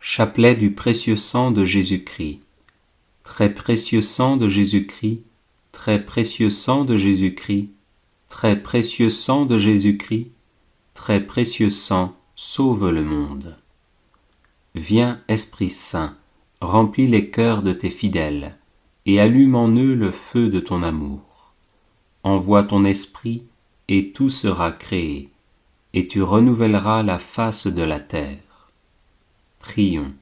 Chapelet du précieux sang de Jésus-Christ. Très précieux sang de Jésus-Christ, très précieux sang de Jésus-Christ, très précieux sang de Jésus-Christ, très précieux sang, sauve le monde. Viens, Esprit Saint, remplis les cœurs de tes fidèles, et allume en eux le feu de ton amour. Envoie ton esprit, et tout sera créé, et tu renouvelleras la face de la terre. Prions.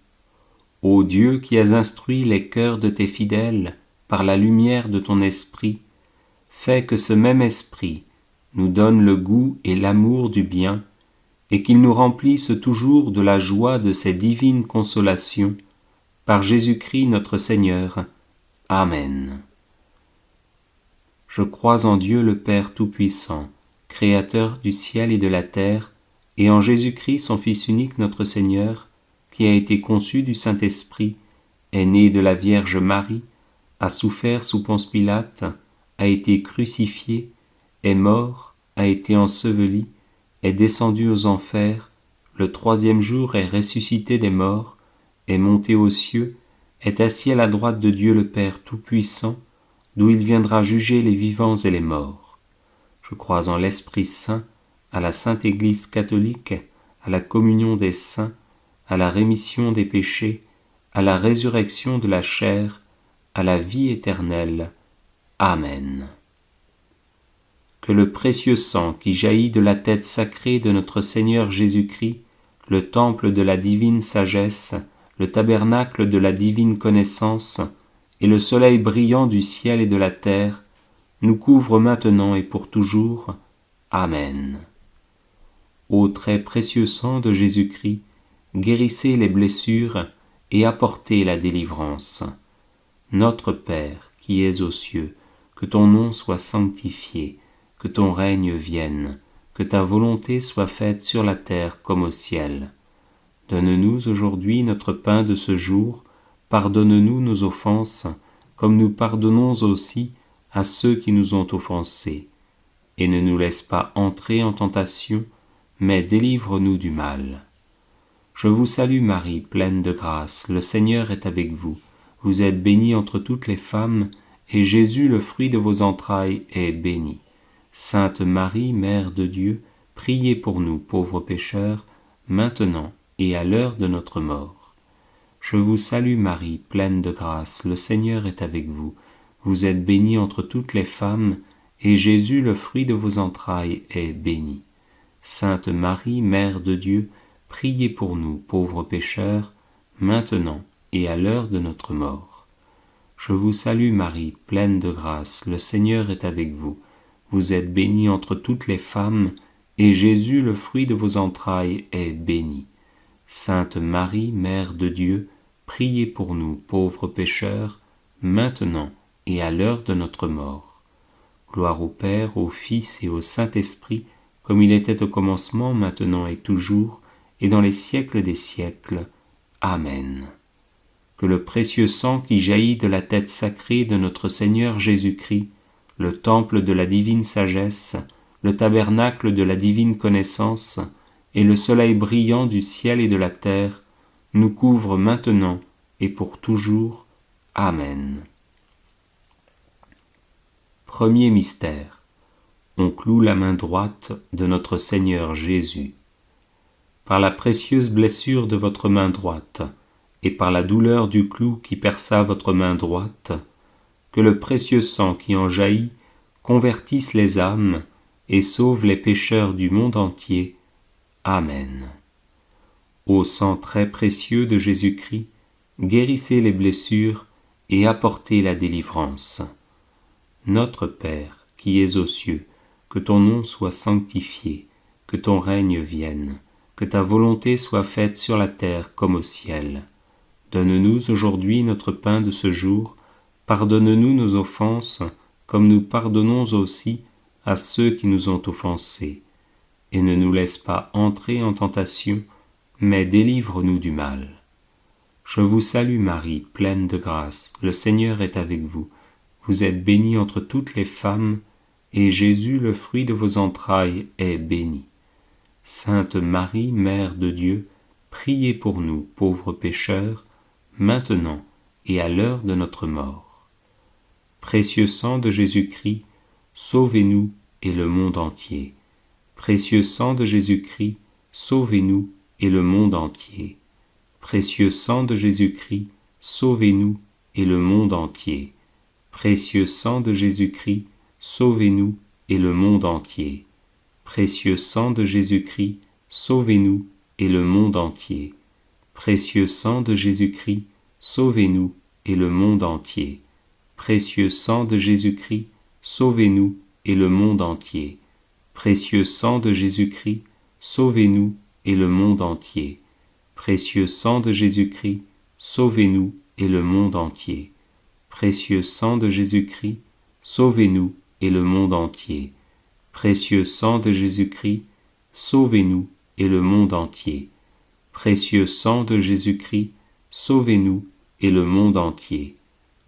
Ô Dieu qui as instruit les cœurs de tes fidèles par la lumière de ton esprit, fais que ce même esprit nous donne le goût et l'amour du bien, et qu'il nous remplisse toujours de la joie de ces divines consolations, par Jésus-Christ notre Seigneur. Amen. Je crois en Dieu le Père Tout-Puissant, Créateur du ciel et de la terre, et en Jésus-Christ son Fils unique notre Seigneur, qui a été conçu du Saint-Esprit, est né de la Vierge Marie, a souffert sous Ponce Pilate, a été crucifié, est mort, a été enseveli, est descendu aux enfers, le troisième jour est ressuscité des morts, est monté aux cieux, est assis à la droite de Dieu le Père Tout-Puissant, d'où il viendra juger les vivants et les morts. Je crois en l'Esprit Saint, à la Sainte Église catholique, à la communion des saints, à la rémission des péchés, à la résurrection de la chair, à la vie éternelle. Amen. Que le précieux sang qui jaillit de la tête sacrée de notre Seigneur Jésus-Christ, le temple de la divine sagesse, le tabernacle de la divine connaissance, et le soleil brillant du ciel et de la terre, nous couvre maintenant et pour toujours. Amen. Ô très précieux sang de Jésus-Christ, guérissez les blessures et apportez la délivrance. Notre Père, qui es aux cieux, que ton nom soit sanctifié, que ton règne vienne, que ta volonté soit faite sur la terre comme au ciel. Donne-nous aujourd'hui notre pain de ce jour, pardonne-nous nos offenses, comme nous pardonnons aussi à ceux qui nous ont offensés. Et ne nous laisse pas entrer en tentation, mais délivre-nous du mal. Je vous salue Marie, pleine de grâce, le Seigneur est avec vous. Vous êtes bénie entre toutes les femmes, et Jésus, le fruit de vos entrailles, est béni. Sainte Marie, Mère de Dieu, priez pour nous pauvres pécheurs, maintenant et à l'heure de notre mort. Je vous salue Marie, pleine de grâce, le Seigneur est avec vous. Vous êtes bénie entre toutes les femmes, et Jésus, le fruit de vos entrailles, est béni. Sainte Marie, Mère de Dieu, priez pour nous, pauvres pécheurs, maintenant et à l'heure de notre mort. Je vous salue Marie, pleine de grâce, le Seigneur est avec vous. Vous êtes bénie entre toutes les femmes, et Jésus, le fruit de vos entrailles, est béni. Sainte Marie, Mère de Dieu, priez pour nous, pauvres pécheurs, maintenant et à l'heure de notre mort. Gloire au Père, au Fils et au Saint-Esprit, comme il était au commencement, maintenant et toujours, et dans les siècles des siècles. Amen. Que le précieux sang qui jaillit de la tête sacrée de notre Seigneur Jésus-Christ, le temple de la divine sagesse, le tabernacle de la divine connaissance, et le soleil brillant du ciel et de la terre, nous couvre maintenant et pour toujours. Amen. Premier mystère. On cloue la main droite de notre Seigneur Jésus. Par la précieuse blessure de votre main droite, et par la douleur du clou qui perça votre main droite, que le précieux sang qui en jaillit convertisse les âmes et sauve les pécheurs du monde entier. Amen. Ô sang très précieux de Jésus-Christ, guérissez les blessures et apportez la délivrance. Notre Père, qui es aux cieux, que ton nom soit sanctifié, que ton règne vienne, que ta volonté soit faite sur la terre comme au ciel. Donne-nous aujourd'hui notre pain de ce jour, pardonne-nous nos offenses, comme nous pardonnons aussi à ceux qui nous ont offensés. Et ne nous laisse pas entrer en tentation, mais délivre-nous du mal. Je vous salue Marie, pleine de grâce, le Seigneur est avec vous. Vous êtes bénie entre toutes les femmes, et Jésus, le fruit de vos entrailles, est béni. Sainte Marie, Mère de Dieu, priez pour nous, pauvres pécheurs, maintenant et à l'heure de notre mort. Précieux sang de Jésus-Christ, sauvez-nous et le monde entier. Précieux sang de Jésus-Christ, sauvez-nous et le monde entier. Précieux sang de Jésus-Christ, sauvez-nous et le monde entier. Précieux sang de Jésus-Christ, sauvez-nous et le monde entier. Précieux sang de Jésus-Christ, sauvez-nous et le monde entier. Précieux sang de Jésus-Christ, sauvez-nous et le monde entier. Précieux sang de Jésus-Christ, sauvez-nous et le monde entier. Précieux sang de Jésus-Christ, sauvez-nous et le monde entier. Précieux sang de Jésus-Christ, sauvez-nous et le monde entier. Précieux sang de Jésus-Christ, sauvez-nous et le monde entier. Précieux sang de Jésus-Christ, sauvez-nous et le monde entier. Précieux sang de Jésus-Christ, sauvez-nous et le monde entier.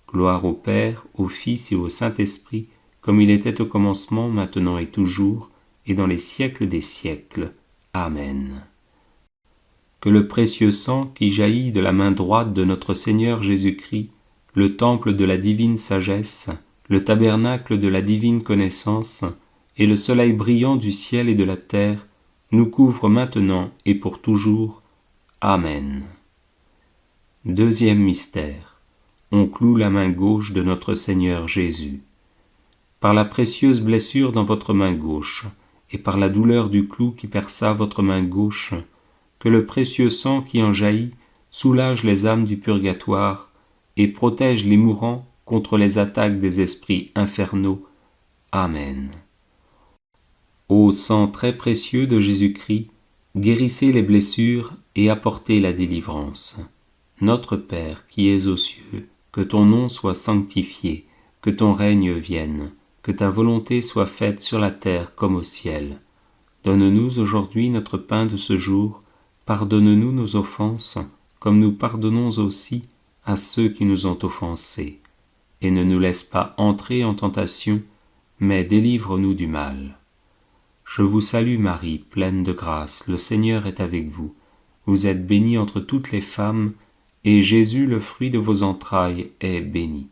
Gloire au Père, au Fils et au Saint-Esprit, comme il était au commencement, maintenant et toujours, et dans les siècles des siècles. Amen. Que le précieux sang qui jaillit de la main droite de notre Seigneur Jésus-Christ, le temple de la divine sagesse, le tabernacle de la divine connaissance, et le soleil brillant du ciel et de la terre, nous couvre maintenant et pour toujours. Amen. Deuxième mystère. On cloue la main gauche de notre Seigneur Jésus. Par la précieuse blessure dans votre main gauche, et par la douleur du clou qui perça votre main gauche, que le précieux sang qui en jaillit soulage les âmes du purgatoire et protège les mourants contre les attaques des esprits infernaux. Amen. Ô sang très précieux de Jésus-Christ, guérissez les blessures et apportez la délivrance. Notre Père qui es aux cieux, que ton nom soit sanctifié, que ton règne vienne, que ta volonté soit faite sur la terre comme au ciel. Donne-nous aujourd'hui notre pain de ce jour, pardonne-nous nos offenses, comme nous pardonnons aussi à ceux qui nous ont offensés. Et ne nous laisse pas entrer en tentation, mais délivre-nous du mal. Je vous salue Marie, pleine de grâce, le Seigneur est avec vous. Vous êtes bénie entre toutes les femmes, et Jésus, le fruit de vos entrailles, est béni.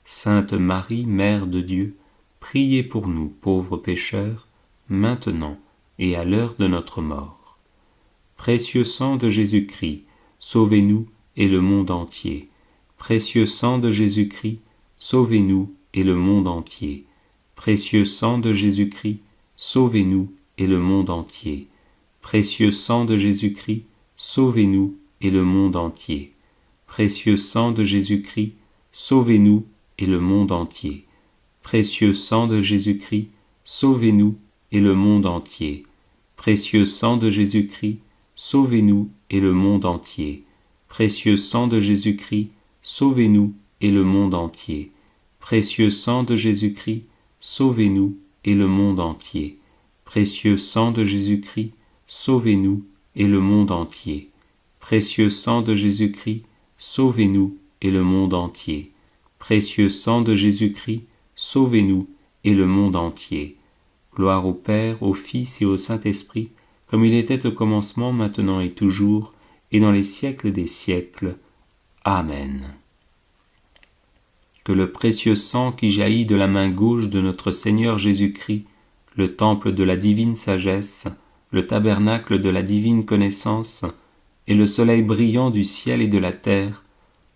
Sainte Marie, Mère de Dieu, priez pour nous, pauvres pécheurs, maintenant et à l'heure de notre mort. Précieux sang de Jésus-Christ, sauvez-nous et le monde entier. Précieux sang de Jésus-Christ, sauvez-nous et le monde entier. Précieux sang de Jésus-Christ, sauvez-nous et le monde entier. Précieux sang de Jésus-Christ, sauvez-nous et le monde entier. Précieux sang de Jésus-Christ, sauvez-nous et le monde entier. Précieux sang de Jésus-Christ, sauvez-nous et le monde entier. Précieux sang de Jésus-Christ, sauvez-nous et le monde entier. Précieux sang de Jésus-Christ, sauvez-nous et le monde entier. Précieux sang de Jésus-Christ, sauvez-nous et le monde entier. Précieux sang de Jésus-Christ, sauvez-nous et le monde entier. Précieux sang de Jésus-Christ, sauvez-nous et le monde entier. Précieux sang de Jésus-Christ, sauvez-nous et le monde entier. Gloire au Père, au Fils et au Saint-Esprit, comme il était au commencement, maintenant et toujours, et dans les siècles des siècles. Amen. Que le précieux sang qui jaillit de la main gauche de notre Seigneur Jésus-Christ, le temple de la divine sagesse, le tabernacle de la divine connaissance, et le soleil brillant du ciel et de la terre,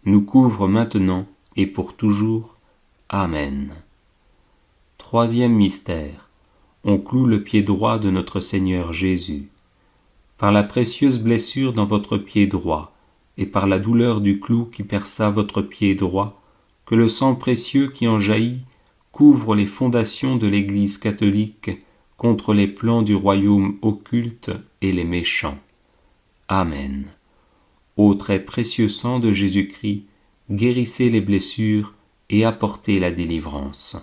nous couvre maintenant et pour toujours. Amen. Troisième mystère. On cloue le pied droit de notre Seigneur Jésus. Par la précieuse blessure dans votre pied droit, et par la douleur du clou qui perça votre pied droit, que le sang précieux qui en jaillit couvre les fondations de l'Église catholique contre les plans du royaume occulte et les méchants. Amen. Ô très précieux sang de Jésus-Christ, guérissez les blessures et apportez la délivrance.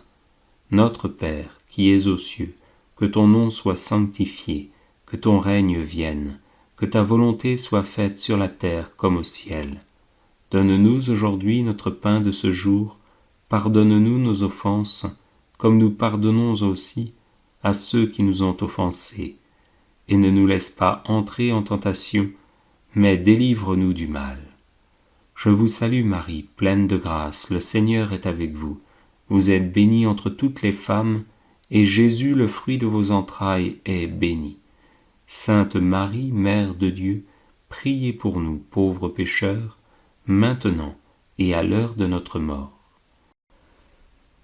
Notre Père, qui es aux cieux, que ton nom soit sanctifié, que ton règne vienne, que ta volonté soit faite sur la terre comme au ciel. Donne-nous aujourd'hui notre pain de ce jour, pardonne-nous nos offenses, comme nous pardonnons aussi à ceux qui nous ont offensés, et ne nous laisse pas entrer en tentation, mais délivre-nous du mal. Je vous salue Marie, pleine de grâce, le Seigneur est avec vous. Vous êtes bénie entre toutes les femmes, et Jésus, le fruit de vos entrailles, est béni. Sainte Marie, Mère de Dieu, priez pour nous, pauvres pécheurs, maintenant et à l'heure de notre mort.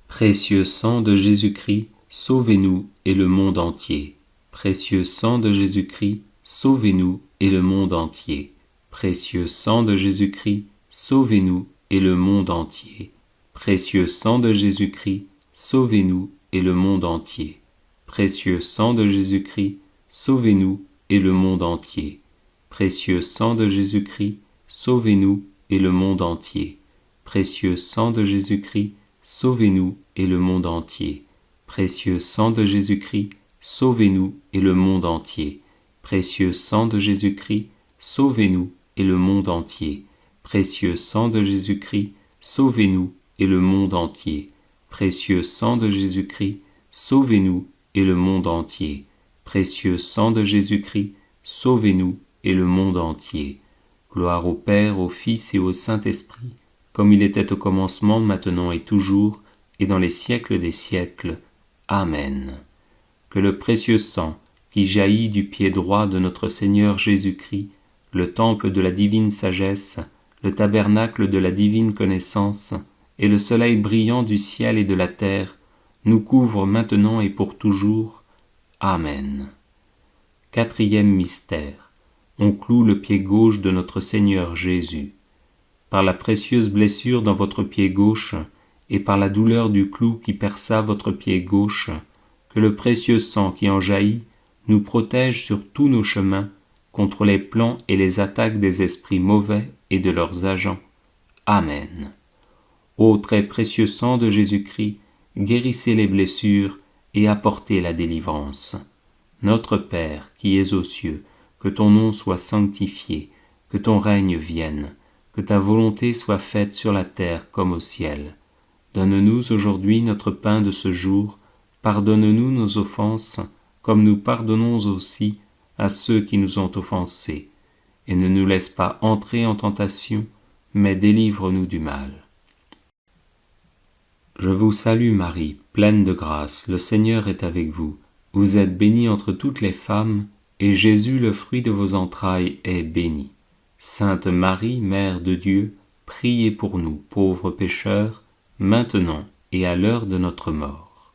Précieux sang de Jésus-Christ, sauvez-nous et le monde entier. Précieux sang de Jésus-Christ, sauvez-nous et le monde entier. Précieux sang de Jésus-Christ, sauvez-nous et le monde entier. Précieux sang de Jésus-Christ, sauvez-nous et le monde entier. Précieux sang de Jésus-Christ, sauvez-nous et le monde entier. Précieux sang de Jésus-Christ, sauvez-nous et le monde entier. Précieux sang de Jésus-Christ, sauvez-nous et le monde entier. Précieux sang de Jésus-Christ, sauvez-nous et le monde entier. Précieux sang de Jésus-Christ, sauvez-nous et le monde entier. Précieux sang de Jésus-Christ, sauvez-nous et le monde entier. Précieux sang de Jésus-Christ, sauvez-nous et le monde entier. Précieux sang de Jésus-Christ, sauvez-nous et le monde entier. Gloire au Père, au Fils et au Saint-Esprit, comme il était au commencement, maintenant et toujours, et dans les siècles des siècles. Amen. Que le précieux sang qui jaillit du pied droit de notre Seigneur Jésus-Christ, le temple de la divine sagesse, le tabernacle de la divine connaissance, et le soleil brillant du ciel et de la terre, nous couvre maintenant et pour toujours. Amen. Quatrième mystère. On cloue le pied gauche de notre Seigneur Jésus. Par la précieuse blessure dans votre pied gauche, et par la douleur du clou qui perça votre pied gauche, que le précieux sang qui en jaillit nous protège sur tous nos chemins contre les plans et les attaques des esprits mauvais et de leurs agents. Amen. Ô très précieux sang de Jésus-Christ, guérissez les blessures et apportez la délivrance. Notre Père qui es aux cieux, que ton nom soit sanctifié, que ton règne vienne, que ta volonté soit faite sur la terre comme au ciel. Donne-nous aujourd'hui notre pain de ce jour, pardonne-nous nos offenses, comme nous pardonnons aussi à ceux qui nous ont offensés, et ne nous laisse pas entrer en tentation, mais délivre-nous du mal. Je vous salue Marie, pleine de grâce, le Seigneur est avec vous. Vous êtes bénie entre toutes les femmes, et Jésus, le fruit de vos entrailles, est béni. Sainte Marie, Mère de Dieu, priez pour nous, pauvres pécheurs, maintenant et à l'heure de notre mort.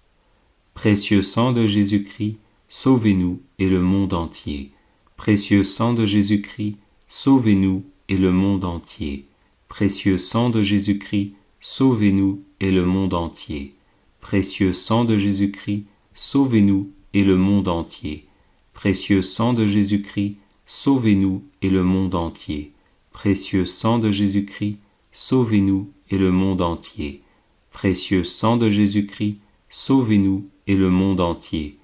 Précieux sang de Jésus-Christ, sauvez-nous et le monde entier. Précieux sang de Jésus-Christ, sauvez-nous et le monde entier. Précieux sang de Jésus-Christ, sauvez-nous et le monde entier. Précieux sang de Jésus-Christ, sauvez-nous et le monde entier. Précieux sang de Jésus-Christ, sauvez-nous et le monde entier. Précieux sang de Jésus-Christ, sauvez-nous et le monde entier. Précieux sang de Jésus-Christ, sauvez-nous et le monde entier.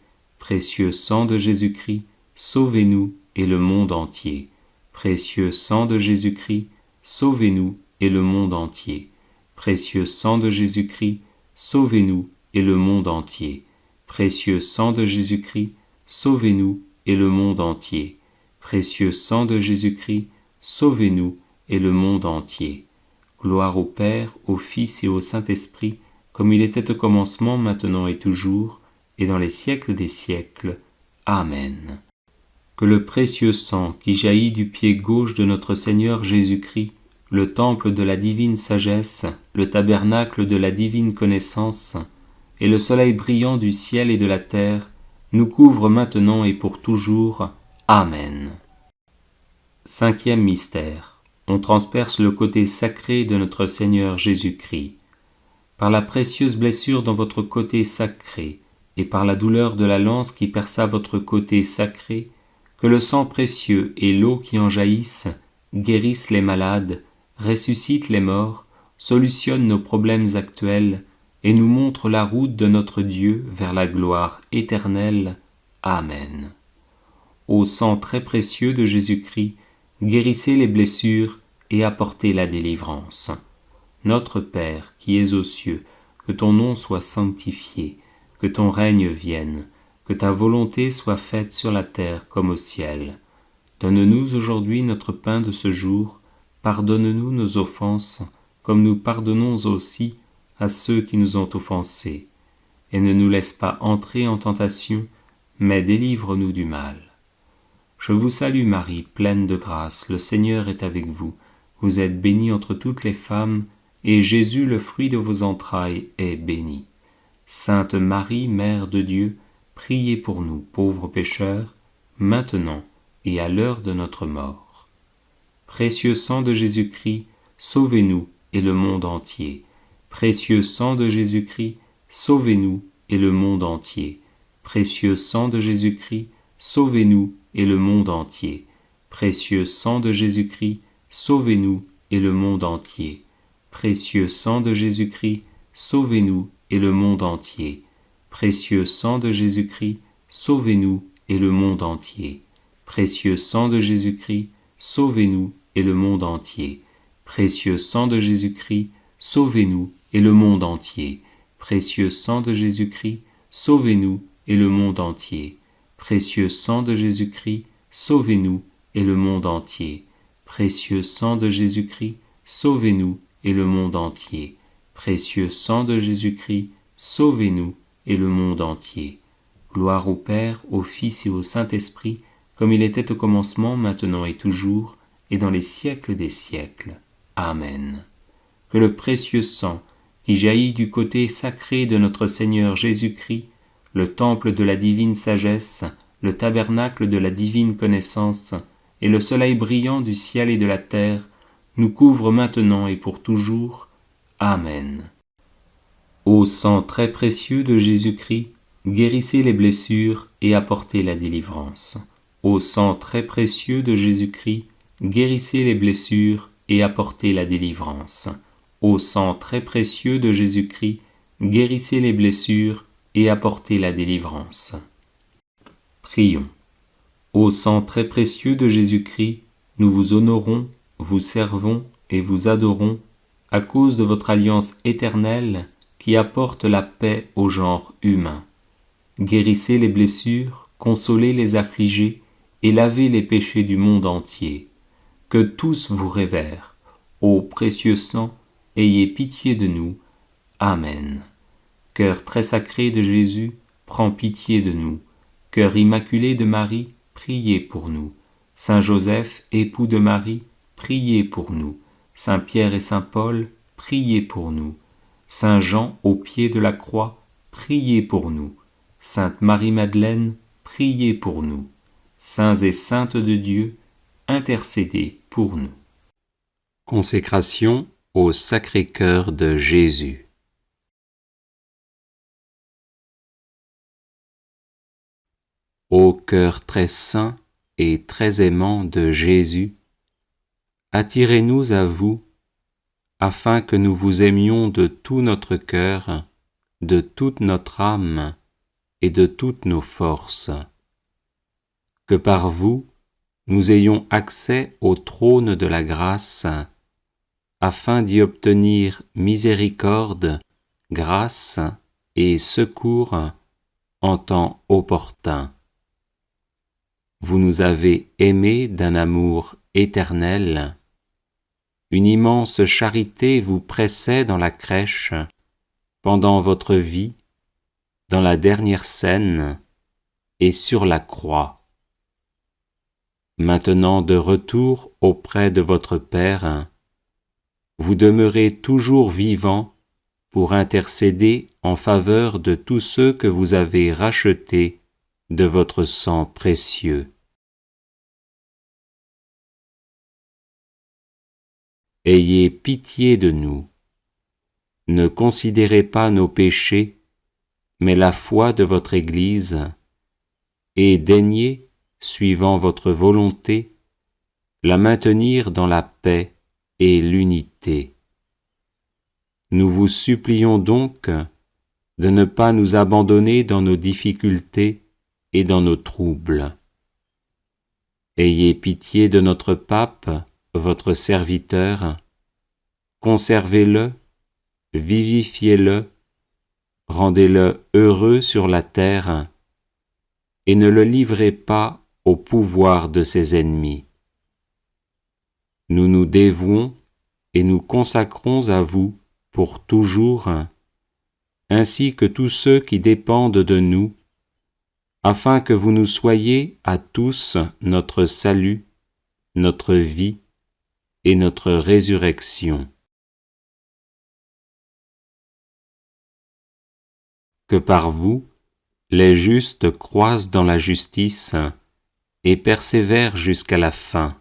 Précieux sang de Jésus-Christ, sauvez-nous et le monde entier. Précieux sang de Jésus-Christ, sauvez-nous et le monde entier. Précieux sang de Jésus-Christ, sauvez-nous et le monde entier. Précieux sang de Jésus-Christ, sauvez-nous et le monde entier. Précieux sang de Jésus-Christ, sauvez-nous et le monde entier. Gloire au Père, au Fils et au Saint-Esprit, comme il était au commencement, maintenant et toujours, et dans les siècles des siècles. Amen. Que le précieux sang qui jaillit du pied gauche de notre Seigneur Jésus-Christ, le temple de la divine sagesse, le tabernacle de la divine connaissance, et le soleil brillant du ciel et de la terre, nous couvre maintenant et pour toujours. Amen. Cinquième mystère. On transperce le côté sacré de notre Seigneur Jésus-Christ. Par la précieuse blessure dans votre côté sacré, et par la douleur de la lance qui perça votre côté sacré, que le sang précieux et l'eau qui en jaillissent guérissent les malades, ressuscitent les morts, solutionnent nos problèmes actuels, et nous montrent la route de notre Dieu vers la gloire éternelle. Amen. Ô sang très précieux de Jésus-Christ, guérissez les blessures et apportez la délivrance. Notre Père, qui es aux cieux, que ton nom soit sanctifié, que ton règne vienne, que ta volonté soit faite sur la terre comme au ciel. Donne-nous aujourd'hui notre pain de ce jour. Pardonne-nous nos offenses, comme nous pardonnons aussi à ceux qui nous ont offensés. Et ne nous laisse pas entrer en tentation, mais délivre-nous du mal. Je vous salue Marie, pleine de grâce, le Seigneur est avec vous. Vous êtes bénie entre toutes les femmes, et Jésus, le fruit de vos entrailles, est béni. Sainte Marie, Mère de Dieu, priez pour nous, pauvres pécheurs, maintenant et à l'heure de notre mort. Précieux sang de Jésus-Christ, sauvez-nous et le monde entier. Précieux sang de Jésus-Christ, sauvez-nous et le monde entier. Précieux sang de Jésus-Christ, sauvez-nous et le monde entier. Précieux sang de Jésus-Christ, sauvez-nous et le monde entier. Précieux sang de Jésus-Christ, sauvez-nous et le monde entier. Précieux sang de Jésus-Christ, sauvez-nous et le monde entier. Précieux sang de Jésus-Christ, sauvez-nous et le monde entier. Précieux sang de Jésus-Christ, sauvez-nous et le monde entier. Précieux sang de Jésus-Christ, sauvez-nous et le monde entier. Précieux sang de Jésus-Christ, sauvez-nous et le monde entier. Précieux sang de Jésus-Christ, sauvez-nous et le monde entier. Précieux sang de Jésus-Christ, sauvez-nous et le monde entier. Gloire au Père, au Fils et au Saint-Esprit, comme il était au commencement, maintenant et toujours, et dans les siècles des siècles. Amen. Que le précieux sang, qui jaillit du côté sacré de notre Seigneur Jésus-Christ, le temple de la divine sagesse, le tabernacle de la divine connaissance, et le soleil brillant du ciel et de la terre, nous couvre maintenant et pour toujours. Amen. Ô sang très précieux de Jésus-Christ, guérissez les blessures et apportez la délivrance. Ô sang très précieux de Jésus-Christ, guérissez les blessures et apportez la délivrance. Ô sang très précieux de Jésus-Christ, guérissez les blessures et apportez la délivrance. Prions. Ô sang très précieux de Jésus-Christ, nous vous honorons, vous servons et vous adorons à cause de votre alliance éternelle qui apporte la paix au genre humain. Guérissez les blessures, consolez les affligés et lavez les péchés du monde entier. Que tous vous révèrent. Ô précieux sang, ayez pitié de nous. Amen. Cœur très sacré de Jésus, prends pitié de nous. Cœur immaculé de Marie, priez pour nous. Saint Joseph, époux de Marie, priez pour nous. Saint Pierre et Saint Paul, priez pour nous. Saint Jean, au pied de la croix, priez pour nous. Sainte Marie-Madeleine, priez pour nous. Saints et saintes de Dieu, intercédez pour nous. Consécration au Sacré-Cœur de Jésus. Ô cœur très saint et très aimant de Jésus, attirez-nous à vous, afin que nous vous aimions de tout notre cœur, de toute notre âme et de toutes nos forces. Que par vous, nous ayons accès au trône de la grâce, afin d'y obtenir miséricorde, grâce et secours en temps opportun. Vous nous avez aimés d'un amour éternel. Une immense charité vous pressait dans la crèche, pendant votre vie, dans la dernière scène et sur la croix. Maintenant de retour auprès de votre Père, vous demeurez toujours vivant pour intercéder en faveur de tous ceux que vous avez rachetés de votre sang précieux. Ayez pitié de nous. Ne considérez pas nos péchés, mais la foi de votre Église, et daignez, suivant votre volonté, la maintenir dans la paix et l'unité. Nous vous supplions donc de ne pas nous abandonner dans nos difficultés et dans nos troubles. Ayez pitié de notre pape, votre serviteur, conservez-le, vivifiez-le, rendez-le heureux sur la terre, et ne le livrez pas au pouvoir de ses ennemis. Nous nous dévouons et nous consacrons à vous pour toujours, ainsi que tous ceux qui dépendent de nous, afin que vous nous soyez à tous notre salut, notre vie et notre résurrection. Que par vous, les justes croissent dans la justice et persévèrent jusqu'à la fin.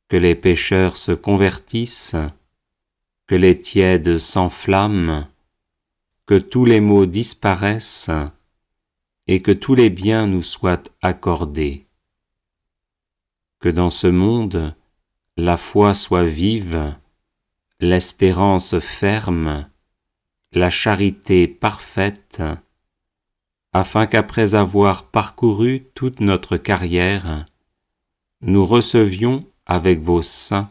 Que les pécheurs se convertissent, que les tièdes s'enflamment, que tous les maux disparaissent et que tous les biens nous soient accordés. Que dans ce monde, la foi soit vive, l'espérance ferme, la charité parfaite, afin qu'après avoir parcouru toute notre carrière, nous recevions avec vos saints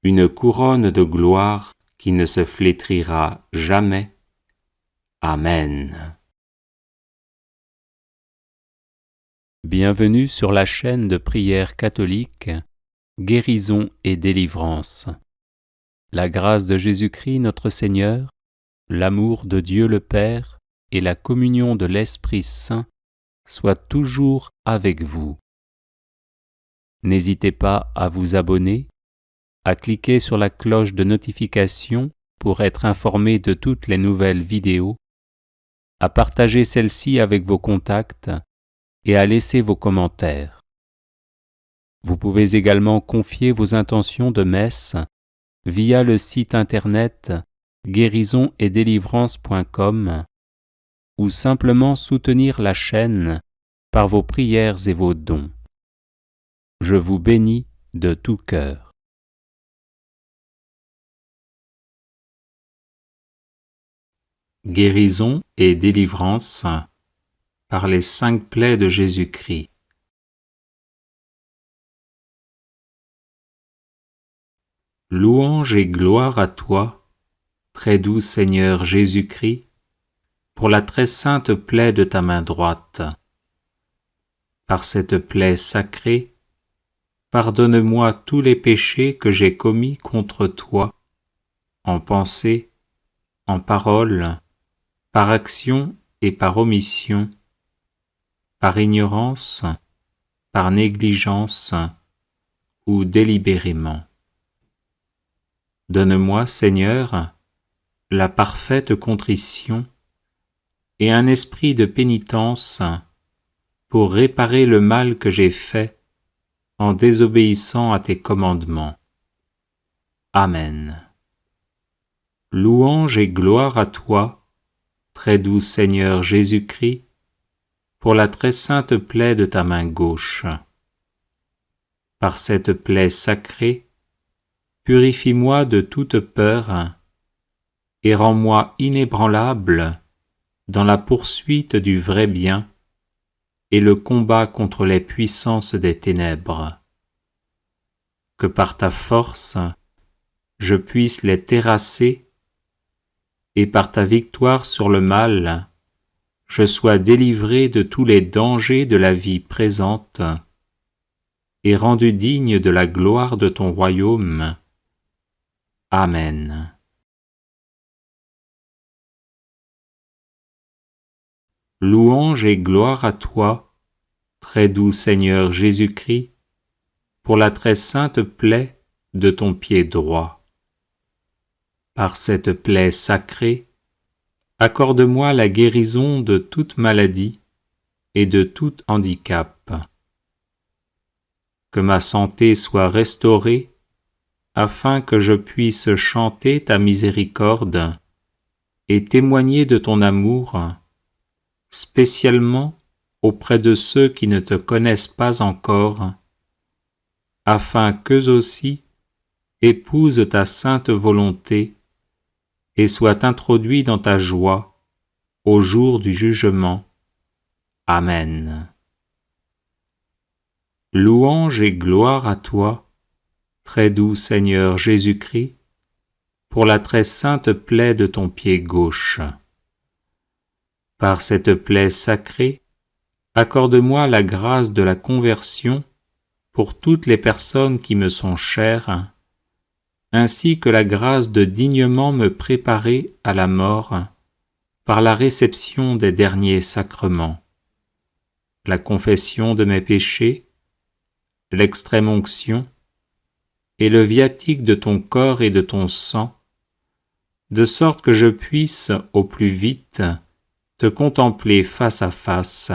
une couronne de gloire qui ne se flétrira jamais. Amen. Bienvenue sur la chaîne de prière catholique, Guérison et délivrance. La grâce de Jésus-Christ notre Seigneur, l'amour de Dieu le Père et la communion de l'Esprit Saint soient toujours avec vous. N'hésitez pas à vous abonner, à cliquer sur la cloche de notification pour être informé de toutes les nouvelles vidéos, à partager celle-ci avec vos contacts et à laisser vos commentaires. Vous pouvez également confier vos intentions de messe via le site internet guérisonetdélivrance.com ou simplement soutenir la chaîne par vos prières et vos dons. Je vous bénis de tout cœur. Guérison et délivrance par les 5 plaies de Jésus-Christ. Louange et gloire à toi, très doux Seigneur Jésus-Christ, pour la très sainte plaie de ta main droite. Par cette plaie sacrée, pardonne-moi tous les péchés que j'ai commis contre toi, en pensée, en parole, par action et par omission, par ignorance, par négligence ou délibérément. Donne-moi, Seigneur, la parfaite contrition et un esprit de pénitence pour réparer le mal que j'ai fait en désobéissant à tes commandements. Amen. Louange et gloire à toi, très doux Seigneur Jésus-Christ, pour la très sainte plaie de ta main gauche. Par cette plaie sacrée, purifie-moi de toute peur et rends-moi inébranlable dans la poursuite du vrai bien et le combat contre les puissances des ténèbres. Que par ta force, je puisse les terrasser et par ta victoire sur le mal, je sois délivré de tous les dangers de la vie présente et rendu digne de la gloire de ton royaume. Amen. Louange et gloire à toi, très doux Seigneur Jésus-Christ, pour la très sainte plaie de ton pied droit. Par cette plaie sacrée, accorde-moi la guérison de toute maladie et de tout handicap. Que ma santé soit restaurée, afin que je puisse chanter ta miséricorde et témoigner de ton amour, spécialement auprès de ceux qui ne te connaissent pas encore, afin qu'eux aussi épousent ta sainte volonté et soient introduits dans ta joie au jour du jugement. Amen. Louange et gloire à toi, très doux Seigneur Jésus-Christ, pour la très sainte plaie de ton pied gauche. Par cette plaie sacrée, accorde-moi la grâce de la conversion pour toutes les personnes qui me sont chères, ainsi que la grâce de dignement me préparer à la mort par la réception des derniers sacrements, la confession de mes péchés, l'extrême-onction et le viatique de ton corps et de ton sang, de sorte que je puisse, au plus vite, te contempler face à face.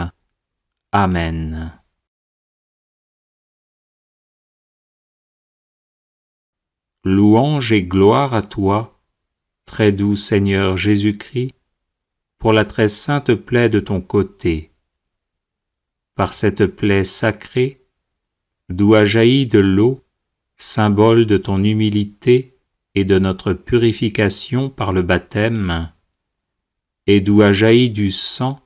Amen. Louange et gloire à toi, très doux Seigneur Jésus-Christ, pour la très sainte plaie de ton côté. Par cette plaie sacrée, d'où a jailli de l'eau, symbole de ton humilité et de notre purification par le baptême, et d'où a jailli du sang,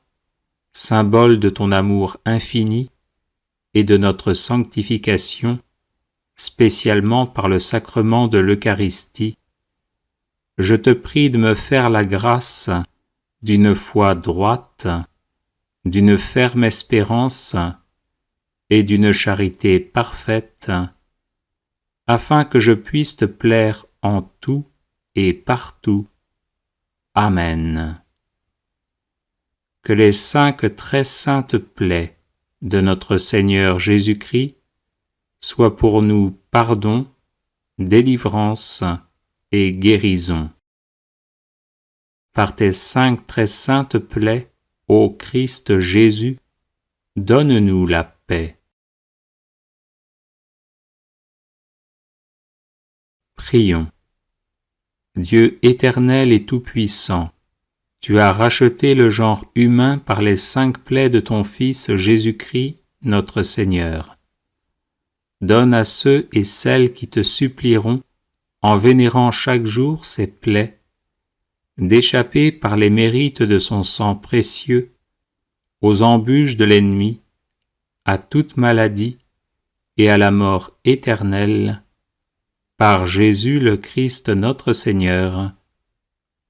symbole de ton amour infini et de notre sanctification, spécialement par le sacrement de l'Eucharistie, je te prie de me faire la grâce d'une foi droite, d'une ferme espérance et d'une charité parfaite, afin que je puisse te plaire en tout et partout. Amen. Que les 5 très saintes plaies de notre Seigneur Jésus-Christ soient pour nous pardon, délivrance et guérison. Par tes 5 très saintes plaies, ô Christ Jésus, donne-nous la paix. Prions. Dieu éternel et tout-puissant, tu as racheté le genre humain par les 5 plaies de ton Fils Jésus-Christ, notre Seigneur. Donne à ceux et celles qui te supplieront, en vénérant chaque jour ces plaies, d'échapper par les mérites de son sang précieux aux embûches de l'ennemi, à toute maladie et à la mort éternelle, par Jésus le Christ notre Seigneur.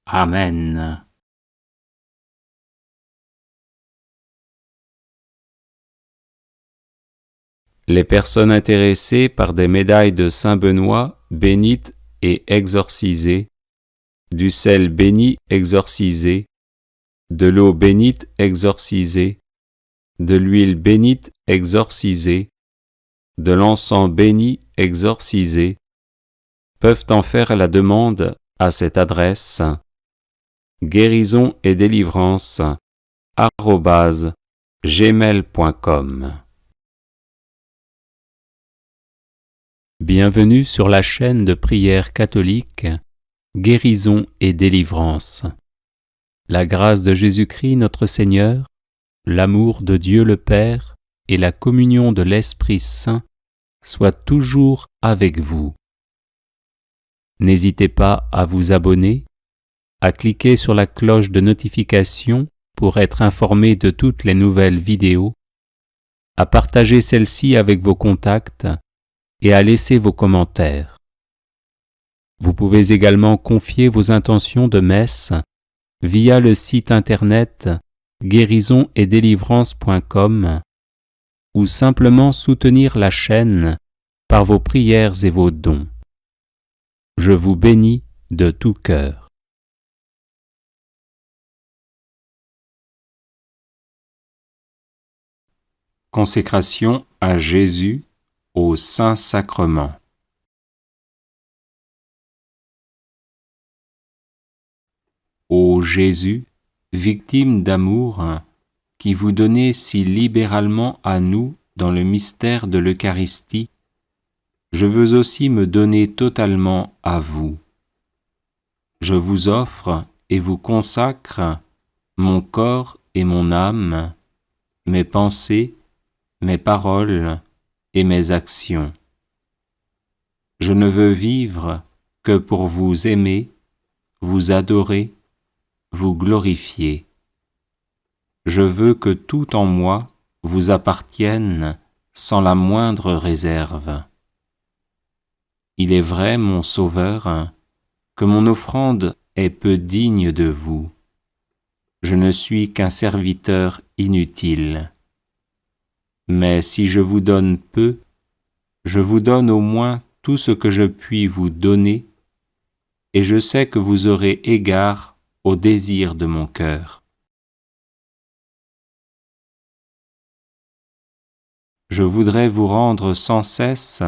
Amen. Les personnes intéressées par des médailles de Saint-Benoît bénites et exorcisées, du sel béni exorcisé, de l'eau bénite exorcisée, de l'huile bénite exorcisée, de l'encens béni exorcisé, peuvent en faire la demande à cette adresse guérison et délivrance @gmail.com. Bienvenue sur la chaîne de prière catholique Guérison et délivrance. La grâce de Jésus-Christ notre Seigneur, l'amour de Dieu le Père et la communion de l'Esprit Saint soient toujours avec vous. N'hésitez pas à vous abonner, à cliquer sur la cloche de notification pour être informé de toutes les nouvelles vidéos, à partager celle-ci avec vos contacts et à laisser vos commentaires. Vous pouvez également confier vos intentions de messe via le site internet guérisonetdélivrance.com ou simplement soutenir la chaîne par vos prières et vos dons. Je vous bénis de tout cœur. Consécration à Jésus au Saint-Sacrement. Ô Jésus, victime d'amour, qui vous donnez si libéralement à nous dans le mystère de l'Eucharistie, je veux aussi me donner totalement à vous. Je vous offre et vous consacre mon corps et mon âme, mes pensées, mes paroles et mes actions. Je ne veux vivre que pour vous aimer, vous adorer, vous glorifier. Je veux que tout en moi vous appartienne sans la moindre réserve. Il est vrai, mon Sauveur, que mon offrande est peu digne de vous. Je ne suis qu'un serviteur inutile. Mais si je vous donne peu, je vous donne au moins tout ce que je puis vous donner, et je sais que vous aurez égard au désir de mon cœur. Je voudrais vous rendre sans cesse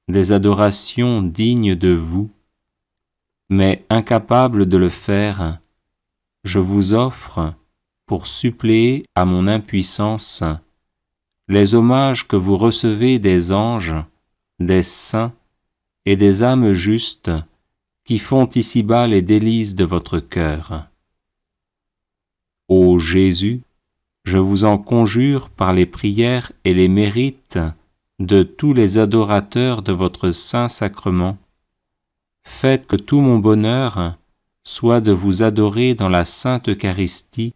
des adorations dignes de vous, mais incapable de le faire, je vous offre, pour suppléer à mon impuissance, les hommages que vous recevez des anges, des saints et des âmes justes qui font ici-bas les délices de votre cœur. Ô Jésus, je vous en conjure par les prières et les mérites de tous les adorateurs de votre saint sacrement, faites que tout mon bonheur soit de vous adorer dans la sainte Eucharistie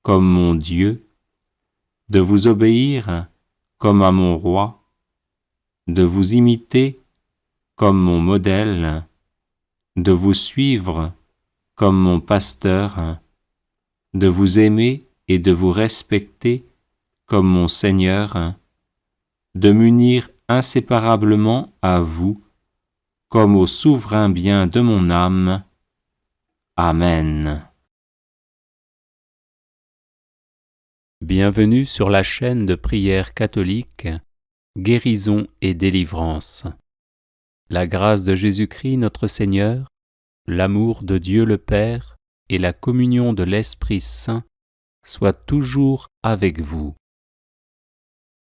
comme mon Dieu, de vous obéir comme à mon roi, de vous imiter comme mon modèle, de vous suivre comme mon pasteur, de vous aimer et de vous respecter comme mon Seigneur, de m'unir inséparablement à vous comme au souverain bien de mon âme. Amen. Bienvenue sur la chaîne de prière catholique, Guérison et délivrance. La grâce de Jésus-Christ notre Seigneur, l'amour de Dieu le Père et la communion de l'Esprit Saint soient toujours avec vous.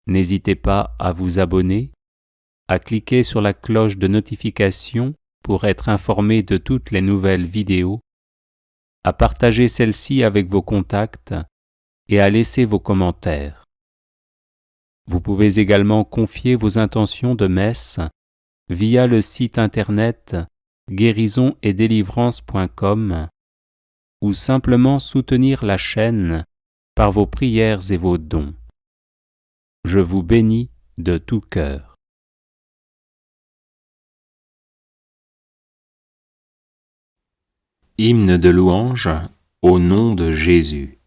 N'hésitez pas à vous abonner, à cliquer sur la cloche de notification pour être informé de toutes les nouvelles vidéos, à partager celle-ci avec vos contacts et à laisser vos commentaires. Vous pouvez également confier vos intentions de messe via le site internet guérisonetdélivrance.com ou simplement soutenir la chaîne par vos prières et vos dons. Je vous bénis de tout cœur. Hymne de louange au nom de Jésus.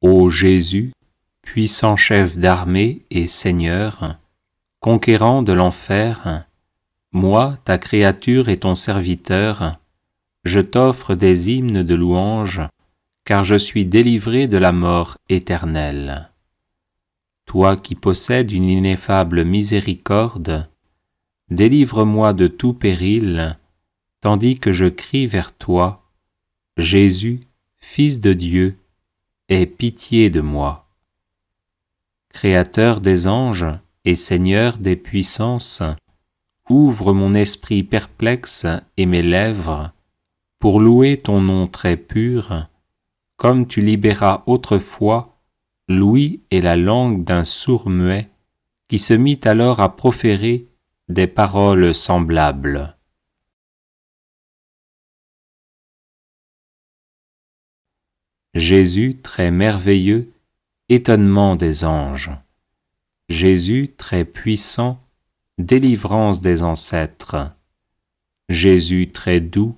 Ô Jésus, puissant chef d'armée et Seigneur, conquérant de l'enfer, moi, ta créature et ton serviteur, je t'offre des hymnes de louange, car je suis délivré de la mort éternelle. Toi qui possèdes une ineffable miséricorde, délivre-moi de tout péril, tandis que je crie vers toi, Jésus, Fils de Dieu, aie pitié de moi. Créateur des anges et Seigneur des puissances, ouvre mon esprit perplexe et mes lèvres pour louer ton nom très pur, comme tu libéras autrefois l'ouïe et la langue d'un sourd-muet qui se mit alors à proférer des paroles semblables. Jésus très merveilleux, étonnement des anges. Jésus très puissant, délivrance des ancêtres. Jésus très doux,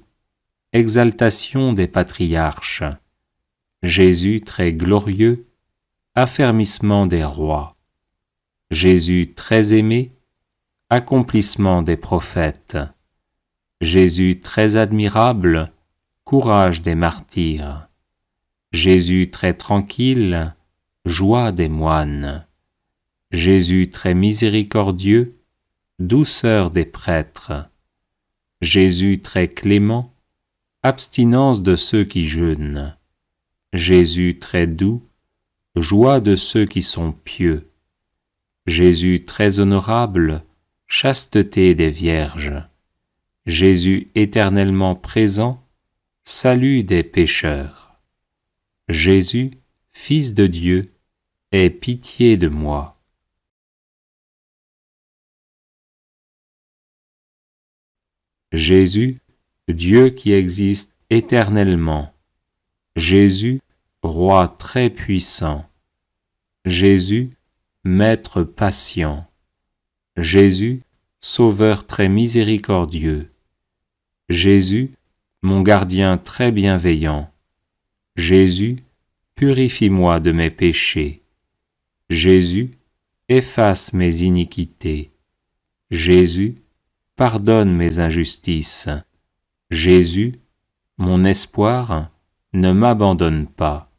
exaltation des patriarches. Jésus très glorieux, affermissement des rois. Jésus très aimé, accomplissement des prophètes. Jésus très admirable, courage des martyrs. Jésus très tranquille, joie des moines. Jésus très miséricordieux, douceur des prêtres. Jésus très clément, abstinence de ceux qui jeûnent. Jésus très doux, joie de ceux qui sont pieux. Jésus très honorable, chasteté des vierges. Jésus éternellement présent, salut des pécheurs. Jésus, Fils de Dieu, aie pitié de moi. Jésus, Dieu qui existe éternellement. Jésus, Roi très puissant. Jésus, Maître patient. Jésus, Sauveur très miséricordieux. Jésus, mon gardien très bienveillant. Jésus, purifie-moi de mes péchés. Jésus, efface mes iniquités. Jésus, pardonne mes injustices. Jésus, mon espoir, ne m'abandonne pas.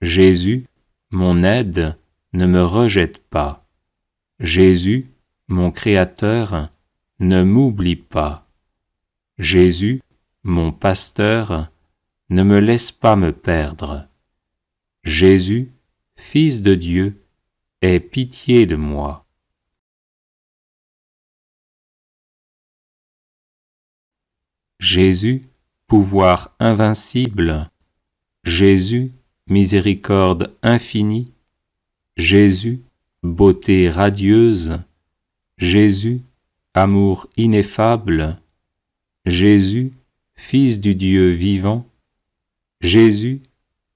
Jésus, mon aide, ne me rejette pas. Jésus, mon Créateur, ne m'oublie pas. Jésus, mon pasteur, ne me laisse pas me perdre. Jésus, Fils de Dieu, aie pitié de moi. Jésus, pouvoir invincible. Jésus, miséricorde infinie. Jésus, beauté radieuse. Jésus, amour ineffable. Jésus, Fils du Dieu vivant. Jésus,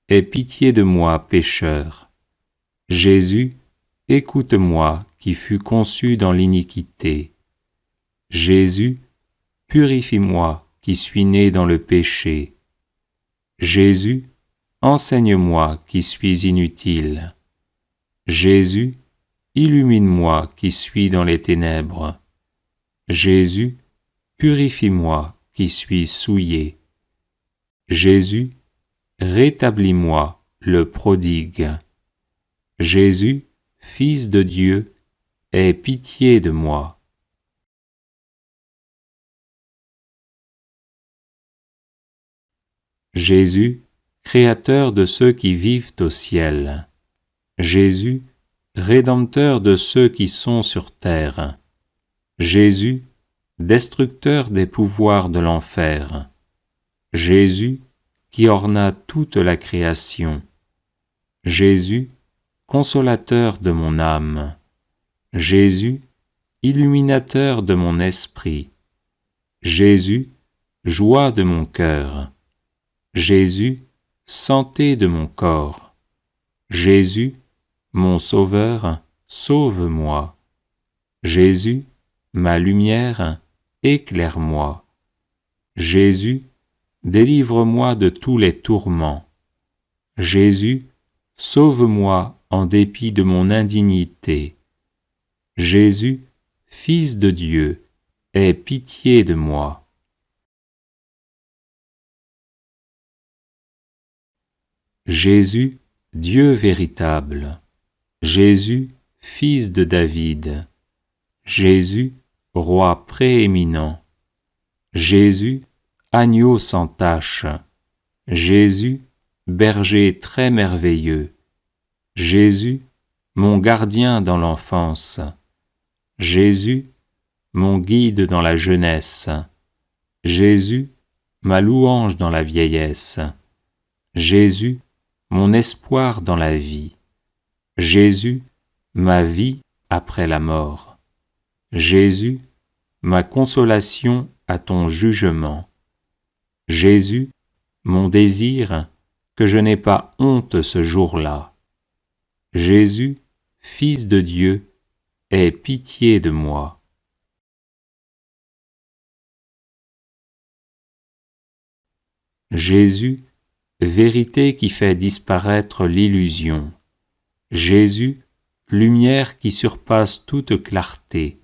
aie pitié de moi pécheur. Jésus, écoute-moi qui fus conçu dans l'iniquité. Jésus, purifie-moi qui suis né dans le péché. Jésus, enseigne-moi qui suis inutile. Jésus, illumine-moi qui suis dans les ténèbres. Jésus, purifie-moi qui suis souillé. Jésus, rétablis-moi le prodigue. Jésus, Fils de Dieu, aie pitié de moi. Jésus, Créateur de ceux qui vivent au ciel. Jésus, Rédempteur de ceux qui sont sur terre. Jésus, Destructeur des pouvoirs de l'enfer. Jésus, qui orna toute la création. Jésus, Consolateur de mon âme. Jésus, Illuminateur de mon esprit. Jésus, Joie de mon cœur. Jésus, Santé de mon corps. Jésus, mon Sauveur, sauve-moi. Jésus, ma lumière, éclaire-moi. Jésus, délivre-moi de tous les tourments. Jésus, sauve-moi en dépit de mon indignité. Jésus, Fils de Dieu, aie pitié de moi. Jésus, Dieu véritable. Jésus, Fils de David. Jésus, Roi prééminent. Jésus, Agneau sans tache. Jésus, Berger très merveilleux. Jésus, mon gardien dans l'enfance. Jésus, mon guide dans la jeunesse. Jésus, ma louange dans la vieillesse. Jésus, mon espoir dans la vie. Jésus, ma vie après la mort. Jésus, ma consolation à ton jugement. Jésus, mon désir, que je n'ai pas honte ce jour-là. Jésus, Fils de Dieu, aie pitié de moi. Jésus, vérité qui fait disparaître l'illusion. Jésus, lumière qui surpasse toute clarté.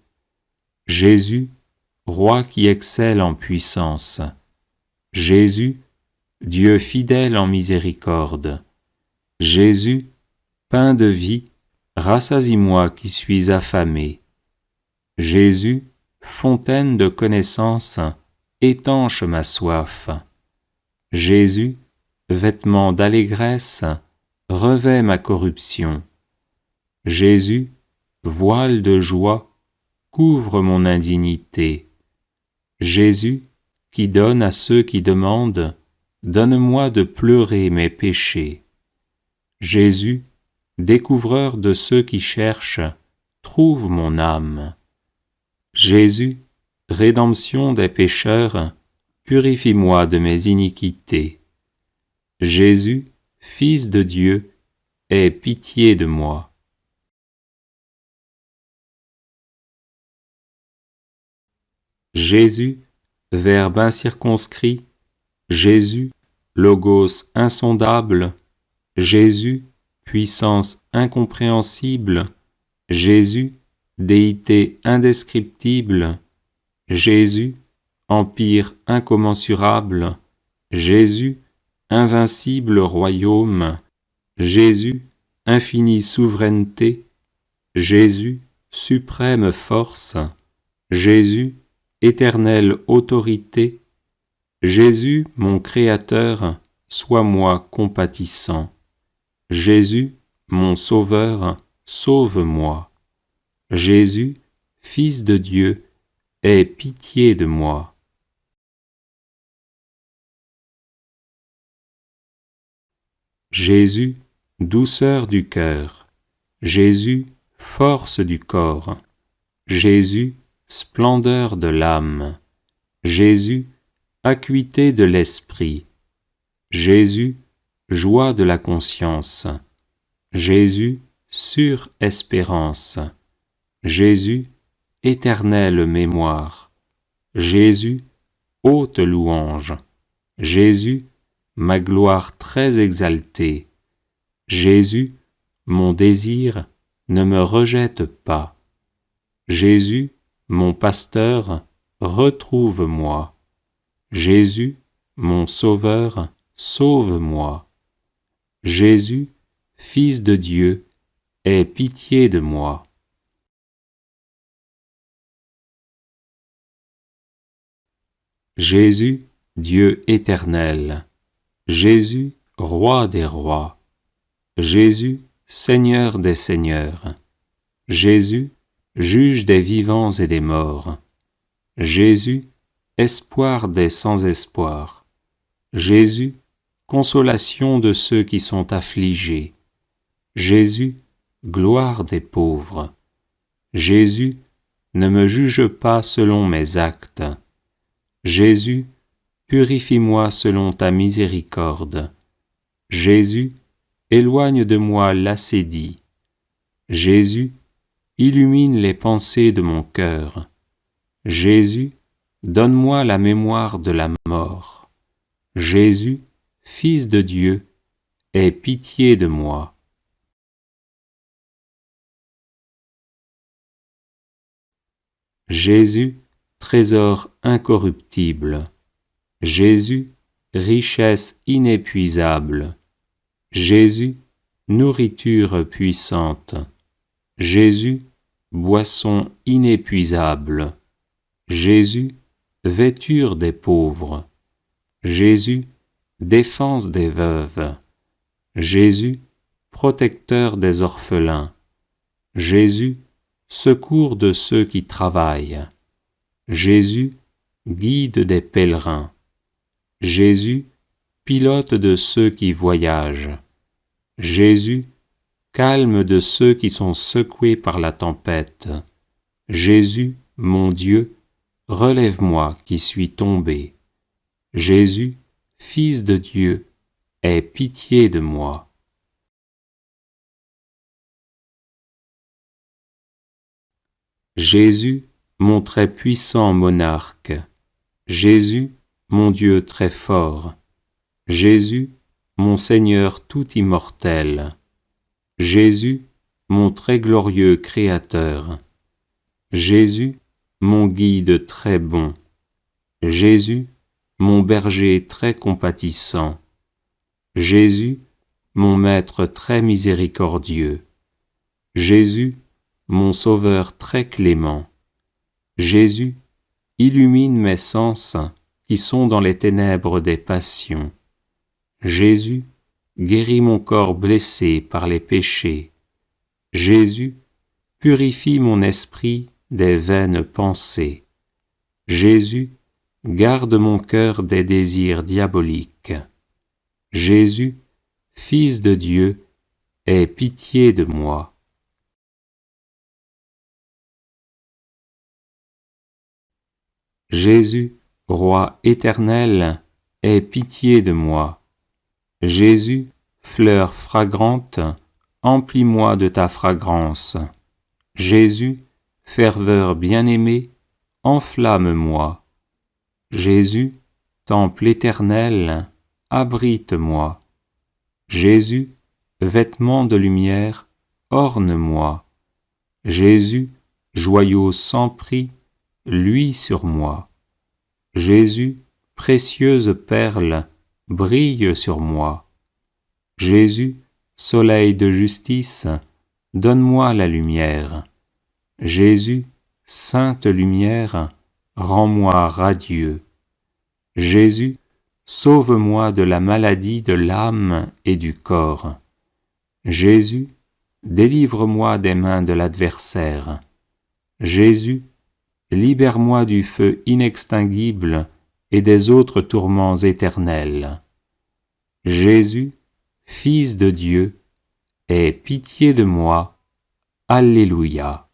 Jésus, Roi qui excelle en puissance. Jésus, Dieu fidèle en miséricorde. Jésus, pain de vie, rassasie-moi qui suis affamé. Jésus, fontaine de connaissance, étanche ma soif. Jésus, vêtement d'allégresse, revêt ma corruption. Jésus, voile de joie, couvre mon indignité. Jésus, qui donne à ceux qui demandent, donne-moi de pleurer mes péchés. Jésus, découvreur de ceux qui cherchent, trouve mon âme. Jésus, rédemption des pécheurs, purifie-moi de mes iniquités. Jésus, Fils de Dieu, aie pitié de moi. Jésus, Verbe incirconscrit, Jésus, Logos insondable, Jésus, puissance incompréhensible, Jésus, déité indescriptible, Jésus, empire incommensurable, Jésus, invincible royaume, Jésus, infinie souveraineté, Jésus, suprême force, Jésus, éternelle autorité, Jésus, mon Créateur, sois-moi compatissant. Jésus, mon Sauveur, sauve-moi. Jésus, Fils de Dieu, aie pitié de moi. Jésus, douceur du cœur. Jésus, force du corps. Jésus, splendeur de l'âme. Jésus, acuité de l'esprit. Jésus, joie de la conscience. Jésus, sûre espérance. Jésus, éternelle mémoire. Jésus, haute louange. Jésus, ma gloire très exaltée. Jésus, mon désir, ne me rejette pas. Jésus, mon pasteur, retrouve-moi. Jésus, mon Sauveur, sauve-moi. Jésus, Fils de Dieu, aie pitié de moi. Jésus, Dieu éternel. Jésus, Roi des rois. Jésus, Seigneur des seigneurs. Jésus, juge des vivants et des morts. Jésus, espoir des sans espoir. Jésus, consolation de ceux qui sont affligés. Jésus, gloire des pauvres. Jésus, ne me juge pas selon mes actes. Jésus, purifie-moi selon ta miséricorde. Jésus, éloigne de moi l'assédie. Jésus, illumine les pensées de mon cœur. Jésus, donne-moi la mémoire de la mort. Jésus, Fils de Dieu, aie pitié de moi. Jésus, trésor incorruptible. Jésus, richesse inépuisable. Jésus, nourriture puissante. Jésus, boisson inépuisable. Jésus, vêture des pauvres. Jésus, défense des veuves. Jésus, protecteur des orphelins. Jésus, secours de ceux qui travaillent. Jésus, guide des pèlerins. Jésus, pilote de ceux qui voyagent. Jésus, calme de ceux qui sont secoués par la tempête. Jésus, mon Dieu, relève-moi qui suis tombé. Jésus, Fils de Dieu, aie pitié de moi. Jésus, mon très puissant monarque. Jésus, mon Dieu très fort. Jésus, mon Seigneur tout immortel. Jésus, mon très glorieux Créateur. Jésus, mon guide très bon. Jésus, mon berger très compatissant. Jésus, mon Maître très miséricordieux. Jésus, mon Sauveur très clément. Jésus, illumine mes sens qui sont dans les ténèbres des passions. Jésus, guéris mon corps blessé par les péchés. Jésus, purifie mon esprit des vaines pensées. Jésus, garde mon cœur des désirs diaboliques. Jésus, Fils de Dieu, aie pitié de moi. Jésus, Roi éternel, aie pitié de moi. Jésus, fleur fragrante, emplis-moi de ta fragrance. Jésus, ferveur bien-aimée, enflamme-moi. Jésus, temple éternel, abrite-moi. Jésus, vêtement de lumière, orne-moi. Jésus, joyau sans prix, luis sur moi. Jésus, précieuse perle, brille sur moi. Jésus, soleil de justice, donne-moi la lumière. Jésus, sainte lumière, rends-moi radieux. Jésus, sauve-moi de la maladie de l'âme et du corps. Jésus, délivre-moi des mains de l'adversaire. Jésus, libère-moi du feu inextinguible et des autres tourments éternels. Jésus, Fils de Dieu, aie pitié de moi. Alléluia.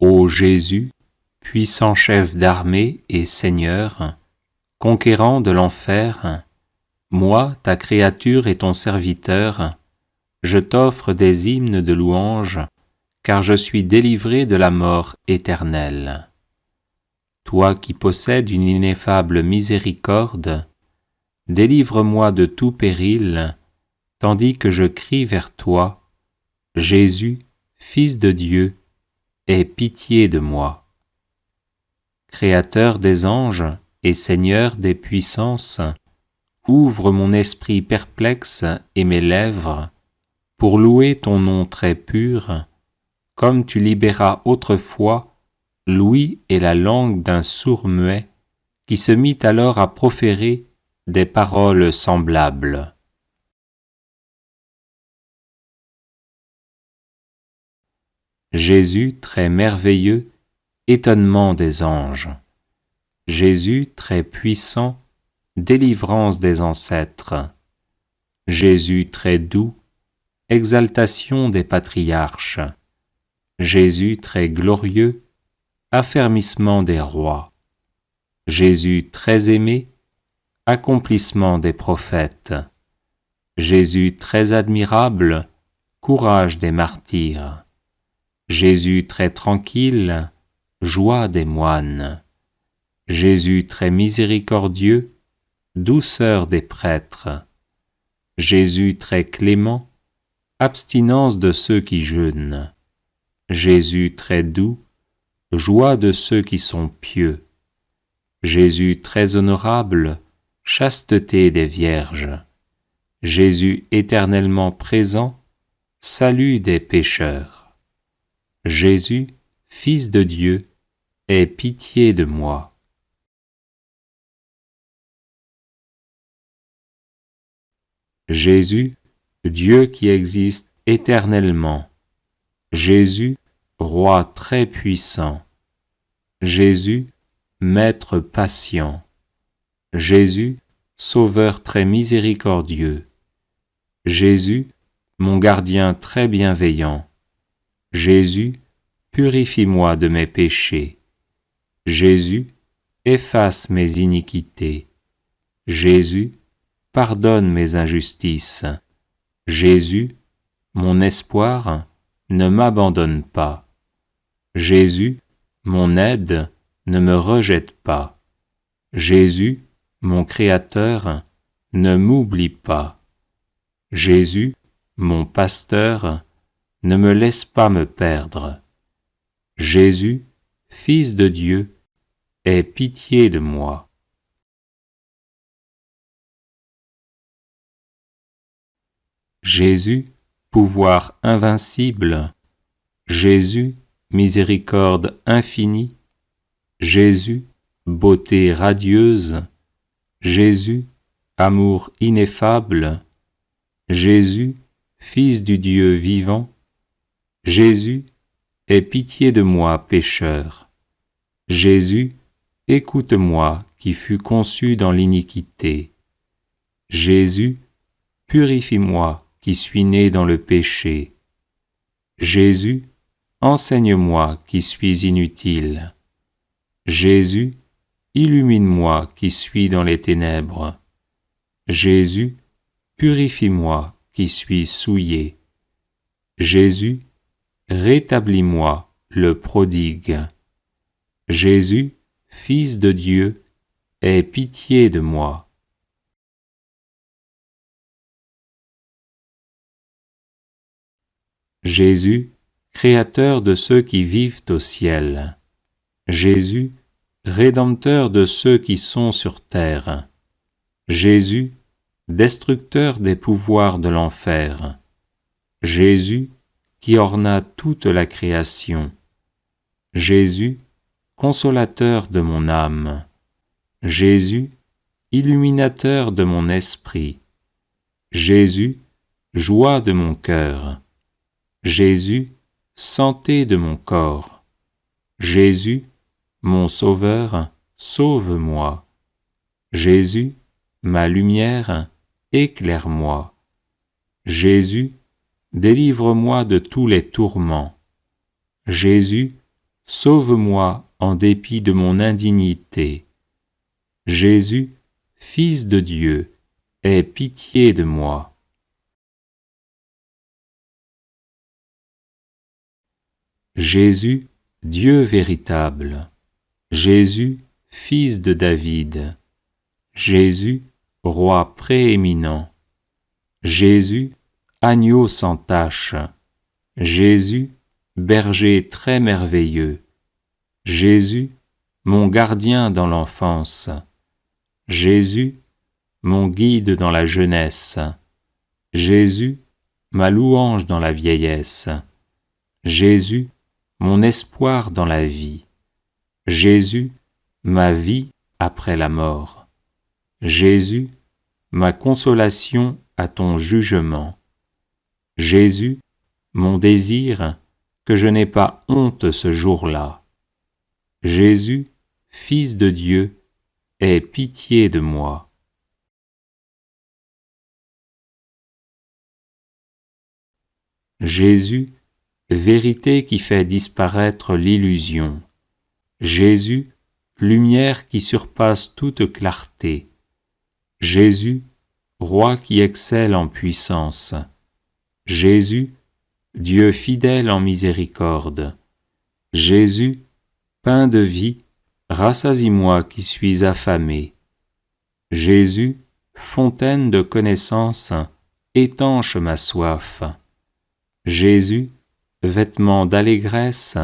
Ô Jésus, puissant chef d'armée et Seigneur, conquérant de l'enfer, moi, ta créature et ton serviteur, je t'offre des hymnes de louange, car je suis délivré de la mort éternelle. Toi qui possèdes une ineffable miséricorde, délivre-moi de tout péril, tandis que je crie vers toi, Jésus, Fils de Dieu, aie pitié de moi. Créateur des anges et Seigneur des puissances, ouvre mon esprit perplexe et mes lèvres pour louer ton nom très pur, comme tu libéras autrefois l'ouïe et la langue d'un sourd-muet qui se mit alors à proférer des paroles semblables. Jésus très merveilleux, étonnement des anges. Jésus très puissant, délivrance des ancêtres. Jésus très doux, exaltation des patriarches. Jésus très glorieux, affermissement des rois. Jésus très aimé, accomplissement des prophètes. Jésus très admirable, courage des martyrs. Jésus très tranquille, joie des moines. Jésus très miséricordieux, douceur des prêtres. Jésus très clément, abstinence de ceux qui jeûnent. Jésus très doux, joie de ceux qui sont pieux. Jésus très honorable, chasteté des vierges. Jésus éternellement présent, salut des pécheurs. Jésus, Fils de Dieu, aie pitié de moi. Jésus, Dieu qui existe éternellement. Jésus, Roi très puissant. Jésus, Maître patient. Jésus, Sauveur très miséricordieux. Jésus, mon gardien très bienveillant. Jésus, purifie-moi de mes péchés. Jésus, efface mes iniquités. Jésus, pardonne mes injustices. Jésus, mon espoir, ne m'abandonne pas. Jésus, mon aide, ne me rejette pas. Jésus, mon Créateur, ne m'oublie pas. Jésus, mon pasteur, ne me laisse pas me perdre. Jésus, Fils de Dieu, aie pitié de moi. Jésus, pouvoir invincible. Jésus, miséricorde infinie. Jésus, beauté radieuse. Jésus, amour ineffable. Jésus, Fils du Dieu vivant. Jésus, aie pitié de moi pécheur. Jésus, écoute-moi qui fus conçu dans l'iniquité. Jésus, purifie-moi qui suis né dans le péché. Jésus, enseigne-moi qui suis inutile. Jésus, illumine-moi qui suis dans les ténèbres. Jésus, purifie-moi qui suis souillé. Jésus, rétablis-moi le prodigue. Jésus, Fils de Dieu, aie pitié de moi. Jésus, Créateur de ceux qui vivent au ciel. Jésus, Rédempteur de ceux qui sont sur terre. Jésus, Destructeur des pouvoirs de l'enfer. Jésus, qui orna toute la création. Jésus, Consolateur de mon âme. Jésus, Illuminateur de mon esprit. Jésus, Joie de mon cœur. Jésus, Santé de mon corps. Jésus, mon Sauveur, sauve-moi. Jésus, ma lumière, éclaire-moi. Jésus, délivre-moi de tous les tourments. Jésus, sauve-moi en dépit de mon indignité. Jésus, Fils de Dieu, aie pitié de moi. Jésus, Dieu véritable. Jésus, Fils de David. Jésus, Roi prééminent. Jésus, Agneau sans tache. Jésus, Berger très merveilleux. Jésus, mon gardien dans l'enfance. Jésus, mon guide dans la jeunesse. Jésus, ma louange dans la vieillesse. Jésus, mon espoir dans la vie. Jésus, ma vie après la mort. Jésus, ma consolation à ton jugement. Jésus, mon désir, que je n'ai pas honte ce jour-là. Jésus, Fils de Dieu, aie pitié de moi. Jésus, vérité qui fait disparaître l'illusion. Jésus, lumière qui surpasse toute clarté. Jésus, Roi qui excelle en puissance. Jésus, Dieu fidèle en miséricorde. Jésus, pain de vie, rassasie-moi qui suis affamé. Jésus, fontaine de connaissance, étanche ma soif. Jésus, vêtement d'allégresse,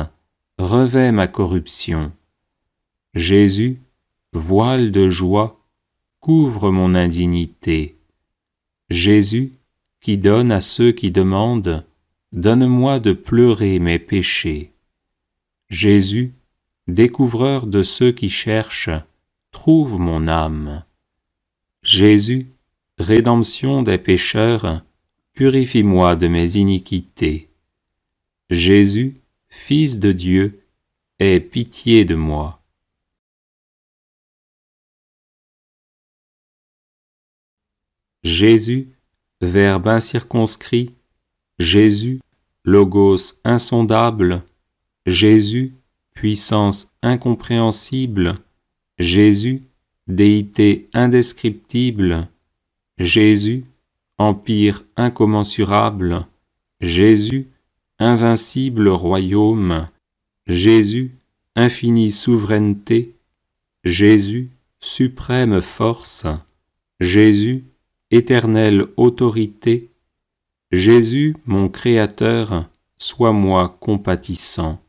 revêt ma corruption. Jésus, voile de joie, couvre mon indignité. Jésus, qui donne à ceux qui demandent, donne-moi de pleurer mes péchés. Jésus, découvreur de ceux qui cherchent, trouve mon âme. Jésus, rédemption des pécheurs, purifie-moi de mes iniquités. Jésus, Fils de Dieu, aie pitié de moi. Jésus, Verbe incirconscrit, Jésus, Logos insondable, Jésus, puissance incompréhensible, Jésus, déité indescriptible, Jésus, empire incommensurable, Jésus, invincible royaume, Jésus, infinie souveraineté, Jésus, suprême force, Jésus, éternelle autorité, Jésus, mon Créateur, sois-moi compatissant.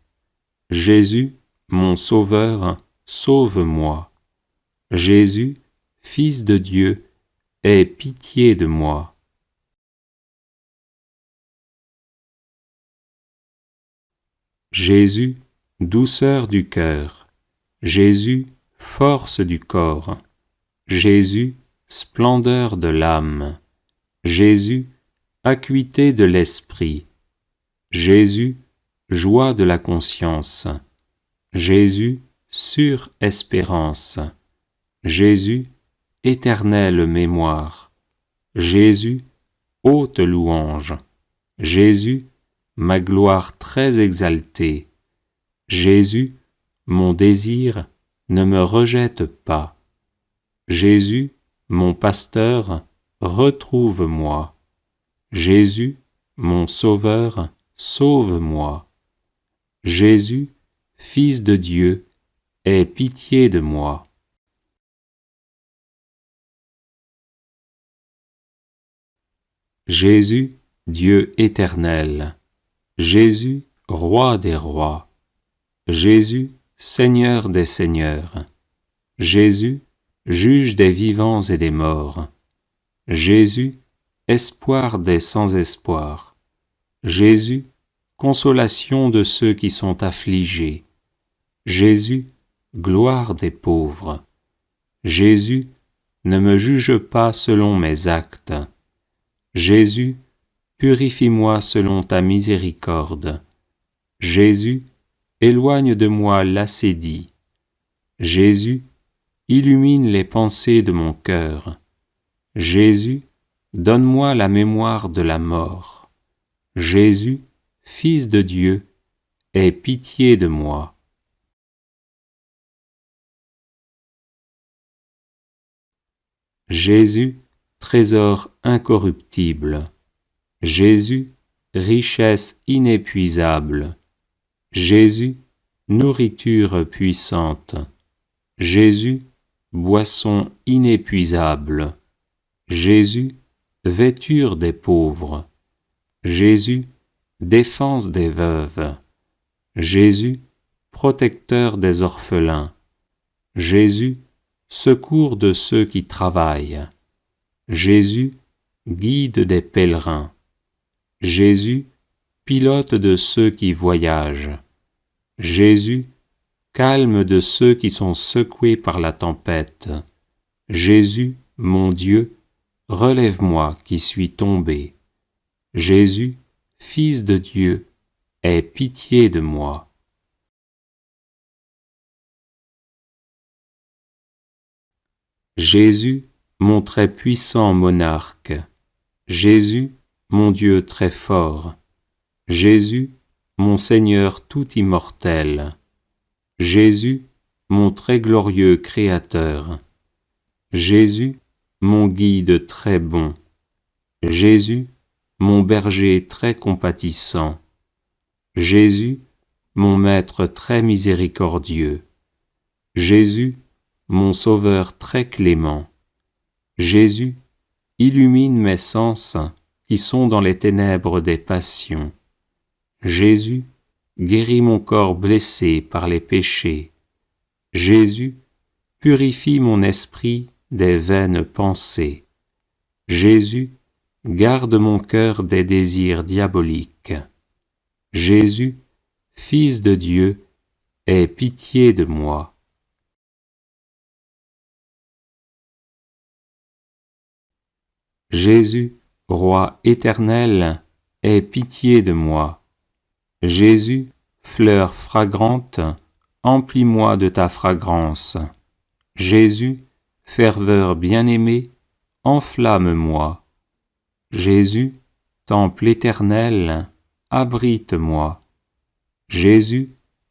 Jésus, mon Sauveur, sauve-moi. Jésus, Fils de Dieu, aie pitié de moi. Jésus, douceur du cœur. Jésus, force du corps. Jésus, splendeur de l'âme. Jésus, acuité de l'esprit. Jésus, joie de la conscience. Jésus, sûre espérance. Jésus, éternelle mémoire. Jésus, haute louange. Jésus, ma gloire très exaltée. Jésus, mon désir, ne me rejette pas. Jésus, mon pasteur, retrouve-moi. Jésus, mon Sauveur, sauve-moi. Jésus, Fils de Dieu, aie pitié de moi. Jésus, Dieu éternel, Jésus, Roi des rois, Jésus, Seigneur des seigneurs, Jésus, Juge des vivants et des morts, Jésus, Espoir des sans espoir, Jésus, Consolation de ceux qui sont affligés, Jésus, Gloire des pauvres, Jésus, ne me juge pas selon mes actes, Jésus, purifie-moi selon ta miséricorde, Jésus, éloigne de moi l'assédie, Jésus, illumine les pensées de mon cœur, Jésus, donne-moi la mémoire de la mort, Jésus, Fils de Dieu, aie pitié de moi. Jésus, trésor incorruptible, Jésus, richesse inépuisable, Jésus, nourriture puissante, Jésus, boisson inépuisable, Jésus, vêture des pauvres, Jésus, défense des veuves, Jésus, protecteur des orphelins, Jésus, secours de ceux qui travaillent, Jésus, guide des pèlerins, Jésus, pilote de ceux qui voyagent, Jésus, calme de ceux qui sont secoués par la tempête, Jésus, mon Dieu, relève-moi qui suis tombé, Jésus, Fils de Dieu, aie pitié de moi. Jésus, mon très puissant monarque, Jésus, mon Dieu très fort, Jésus, mon Seigneur tout immortel, Jésus, mon très glorieux Créateur, Jésus, mon guide très bon, Jésus, mon berger très compatissant, Jésus, mon Maître très miséricordieux, Jésus, mon Sauveur très clément, Jésus, illumine mes sens qui sont dans les ténèbres des passions, Jésus, guéris mon corps blessé par les péchés, Jésus, purifie mon esprit des vaines pensées, Jésus, garde mon cœur des désirs diaboliques, Jésus, Fils de Dieu, aie pitié de moi. Jésus, Roi éternel, aie pitié de moi. Jésus, fleur fragrante, emplis-moi de ta fragrance. Jésus, ferveur bien-aimée, enflamme-moi. Jésus, temple éternel, abrite-moi. Jésus,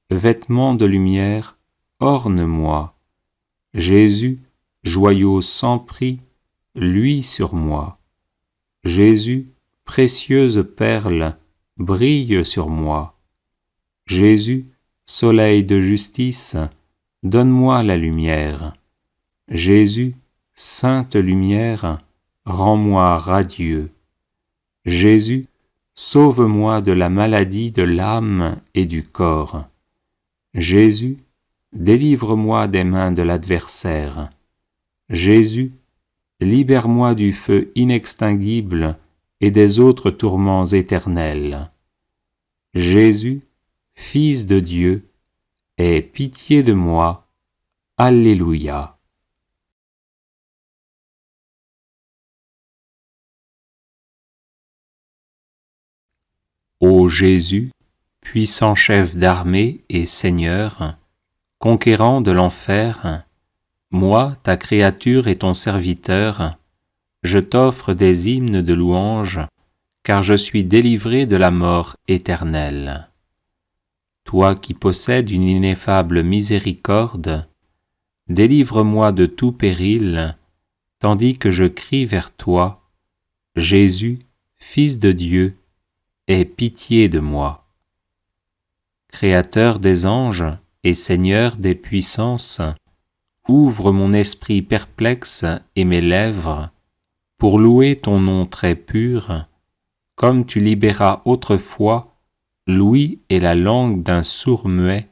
vêtement de lumière, orne-moi. Jésus, joyau sans prix, luis sur moi. Jésus, précieuse perle, brille sur moi. Jésus, soleil de justice, donne-moi la lumière. Jésus, sainte lumière, rends-moi radieux. Jésus, sauve-moi de la maladie de l'âme et du corps. Jésus, délivre-moi des mains de l'adversaire. Jésus, libère-moi du feu inextinguible et des autres tourments éternels. Jésus, Fils de Dieu, aie pitié de moi. Alléluia. Ô Jésus, puissant chef d'armée et Seigneur, conquérant de l'enfer, moi, ta créature et ton serviteur, je t'offre des hymnes de louange, car je suis délivré de la mort éternelle. Toi qui possèdes une ineffable miséricorde, délivre-moi de tout péril, tandis que je crie vers toi, Jésus, Fils de Dieu, aie pitié de moi. Créateur des anges et Seigneur des puissances, ouvre mon esprit perplexe et mes lèvres pour louer ton nom très pur, comme tu libéras autrefois l'ouïe et la langue d'un sourd-muet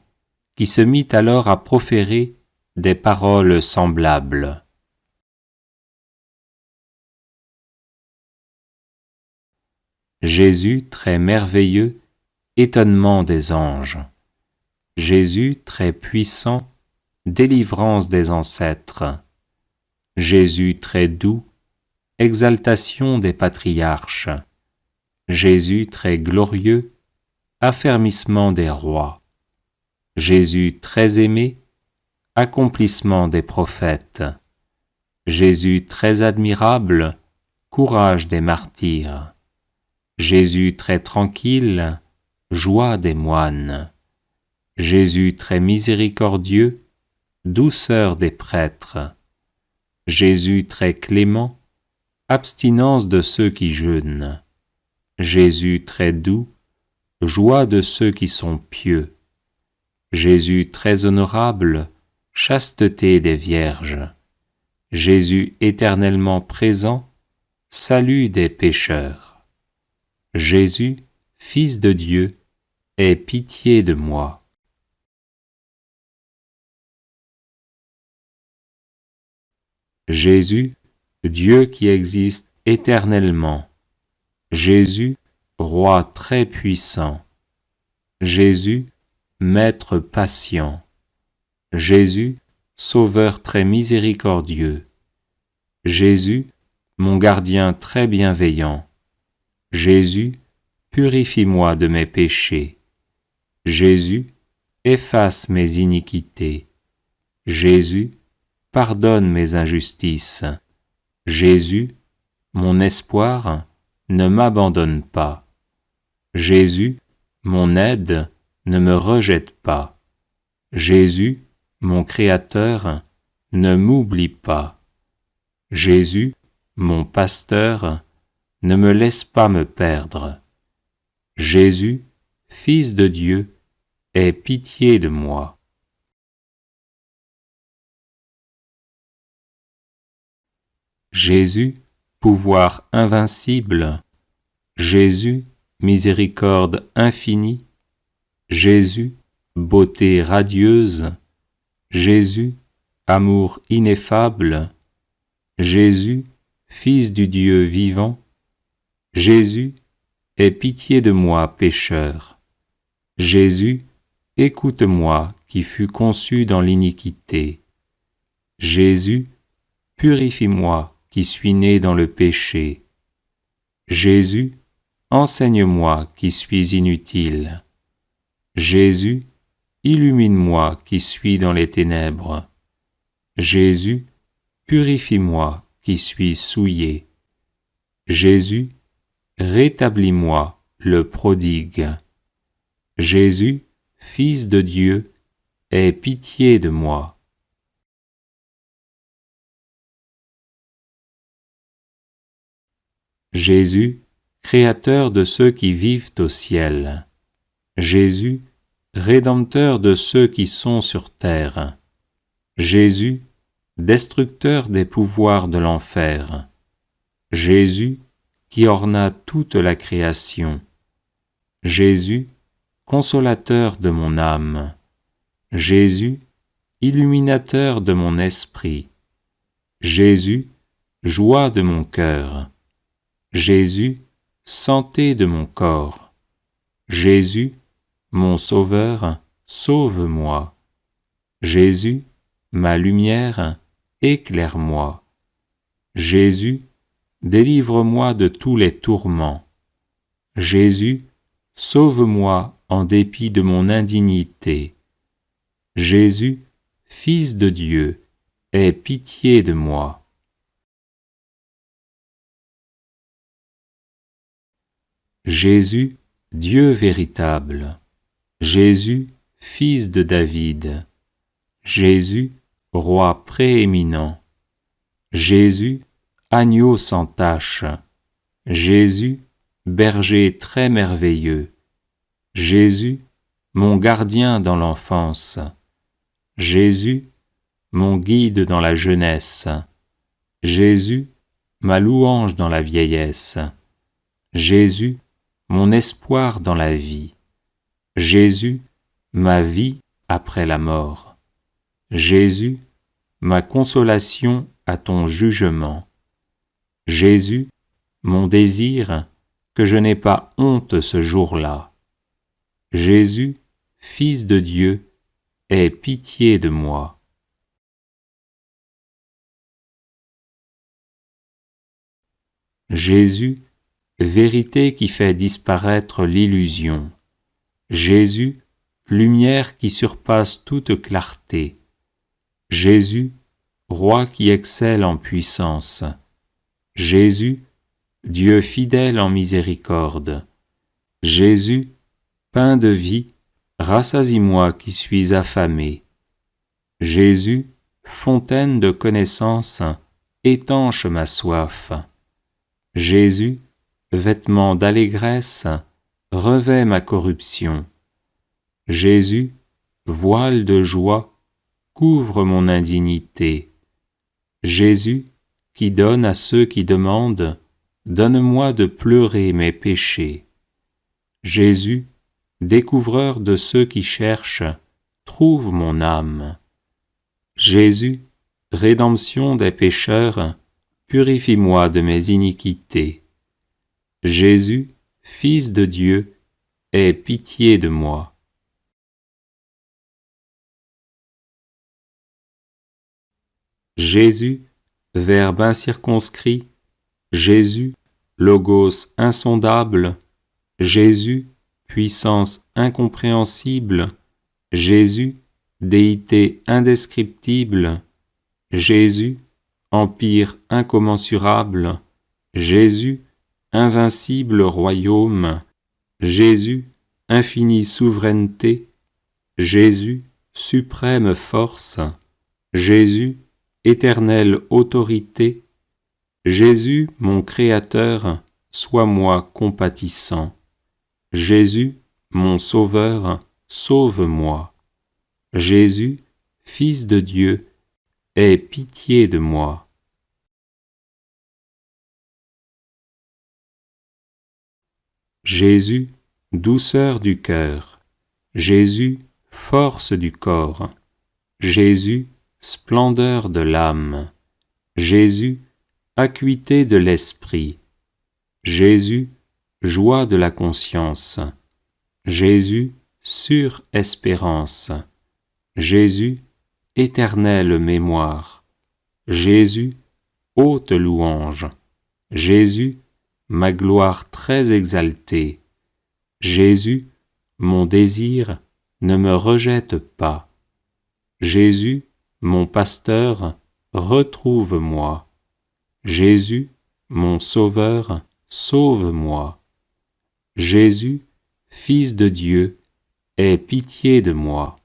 qui se mit alors à proférer des paroles semblables. Jésus très merveilleux, étonnement des anges. Jésus très puissant, délivrance des ancêtres. Jésus très doux, exaltation des patriarches. Jésus très glorieux, affermissement des rois. Jésus très aimé, accomplissement des prophètes. Jésus très admirable, courage des martyrs. Jésus très tranquille, joie des moines. Jésus très miséricordieux, douceur des prêtres. Jésus très clément, abstinence de ceux qui jeûnent. Jésus très doux, joie de ceux qui sont pieux. Jésus très honorable, chasteté des vierges. Jésus éternellement présent, salut des pécheurs. Jésus, Fils de Dieu, aie pitié de moi. Jésus, Dieu qui existe éternellement. Jésus, Roi très puissant. Jésus, Maître patient. Jésus, Sauveur très miséricordieux. Jésus, mon gardien très bienveillant. Jésus, purifie-moi de mes péchés. Jésus, efface mes iniquités. Jésus, pardonne mes injustices. Jésus, mon espoir, ne m'abandonne pas. Jésus, mon aide, ne me rejette pas. Jésus, mon Créateur, ne m'oublie pas. Jésus, mon pasteur, ne me laisse pas me perdre. Jésus, Fils de Dieu, aie pitié de moi. Jésus, pouvoir invincible. Jésus, miséricorde infinie. Jésus, beauté radieuse. Jésus, amour ineffable. Jésus, Fils du Dieu vivant. Jésus, aie pitié de moi pécheur. Jésus, écoute-moi qui fus conçu dans l'iniquité. Jésus, purifie-moi qui suis né dans le péché. Jésus, enseigne-moi qui suis inutile. Jésus, illumine-moi qui suis dans les ténèbres. Jésus, purifie-moi qui suis souillé. Jésus, rétablis-moi le prodigue. Jésus, Fils de Dieu, aie pitié de moi. Jésus, Créateur de ceux qui vivent au ciel. Jésus, Rédempteur de ceux qui sont sur terre. Jésus, Destructeur des pouvoirs de l'enfer. Jésus, qui orna toute la création. Jésus, Consolateur de mon âme. Jésus, Illuminateur de mon esprit. Jésus, Joie de mon cœur. Jésus, santé de mon corps. Jésus, mon Sauveur, sauve-moi. Jésus, ma lumière, éclaire-moi. Jésus, délivre-moi de tous les tourments. Jésus, sauve-moi en dépit de mon indignité. Jésus, Fils de Dieu, aie pitié de moi. Jésus, Dieu véritable. Jésus, Fils de David. Jésus, Roi prééminent. Jésus, Agneau sans tache. Jésus, Berger très merveilleux. Jésus, mon gardien dans l'enfance. Jésus, mon guide dans la jeunesse. Jésus, ma louange dans la vieillesse. Jésus, mon espoir dans la vie. Jésus, ma vie après la mort. Jésus, ma consolation à ton jugement. Jésus, mon désir, que je n'ai pas honte ce jour-là. Jésus, Fils de Dieu, aie pitié de moi. Jésus, vérité qui fait disparaître l'illusion. Jésus, lumière qui surpasse toute clarté. Jésus, roi qui excelle en puissance. Jésus, Dieu fidèle en miséricorde. Jésus, pain de vie, rassasie-moi qui suis affamé. Jésus, fontaine de connaissance, étanche ma soif. Jésus, vêtement d'allégresse, revêt ma corruption. Jésus, voile de joie, couvre mon indignité. Jésus, qui donne à ceux qui demandent, donne-moi de pleurer mes péchés. Jésus, découvreur de ceux qui cherchent, trouve mon âme. Jésus, rédemption des pécheurs, purifie-moi de mes iniquités. Jésus, Fils de Dieu, aie pitié de moi. Jésus, Verbe incirconscrit, Jésus, Logos insondable, Jésus, puissance incompréhensible, Jésus, déité indescriptible, Jésus, empire incommensurable, Jésus, invincible royaume, Jésus, infinie souveraineté, Jésus, suprême force, Jésus, éternelle autorité, Jésus, mon Créateur, sois-moi compatissant. Jésus, mon Sauveur, sauve-moi. Jésus, Fils de Dieu, aie pitié de moi. Jésus, douceur du cœur. Jésus, force du corps. Jésus, splendeur de l'âme. Jésus, acuité de l'esprit. Jésus, joie de la conscience. Jésus, sûre espérance. Jésus, éternelle mémoire. Jésus, haute louange. Jésus, ma gloire très exaltée. Jésus, mon désir, ne me rejette pas. Jésus, mon pasteur, retrouve-moi. Jésus, mon sauveur, sauve-moi. Jésus, Fils de Dieu, aie pitié de moi.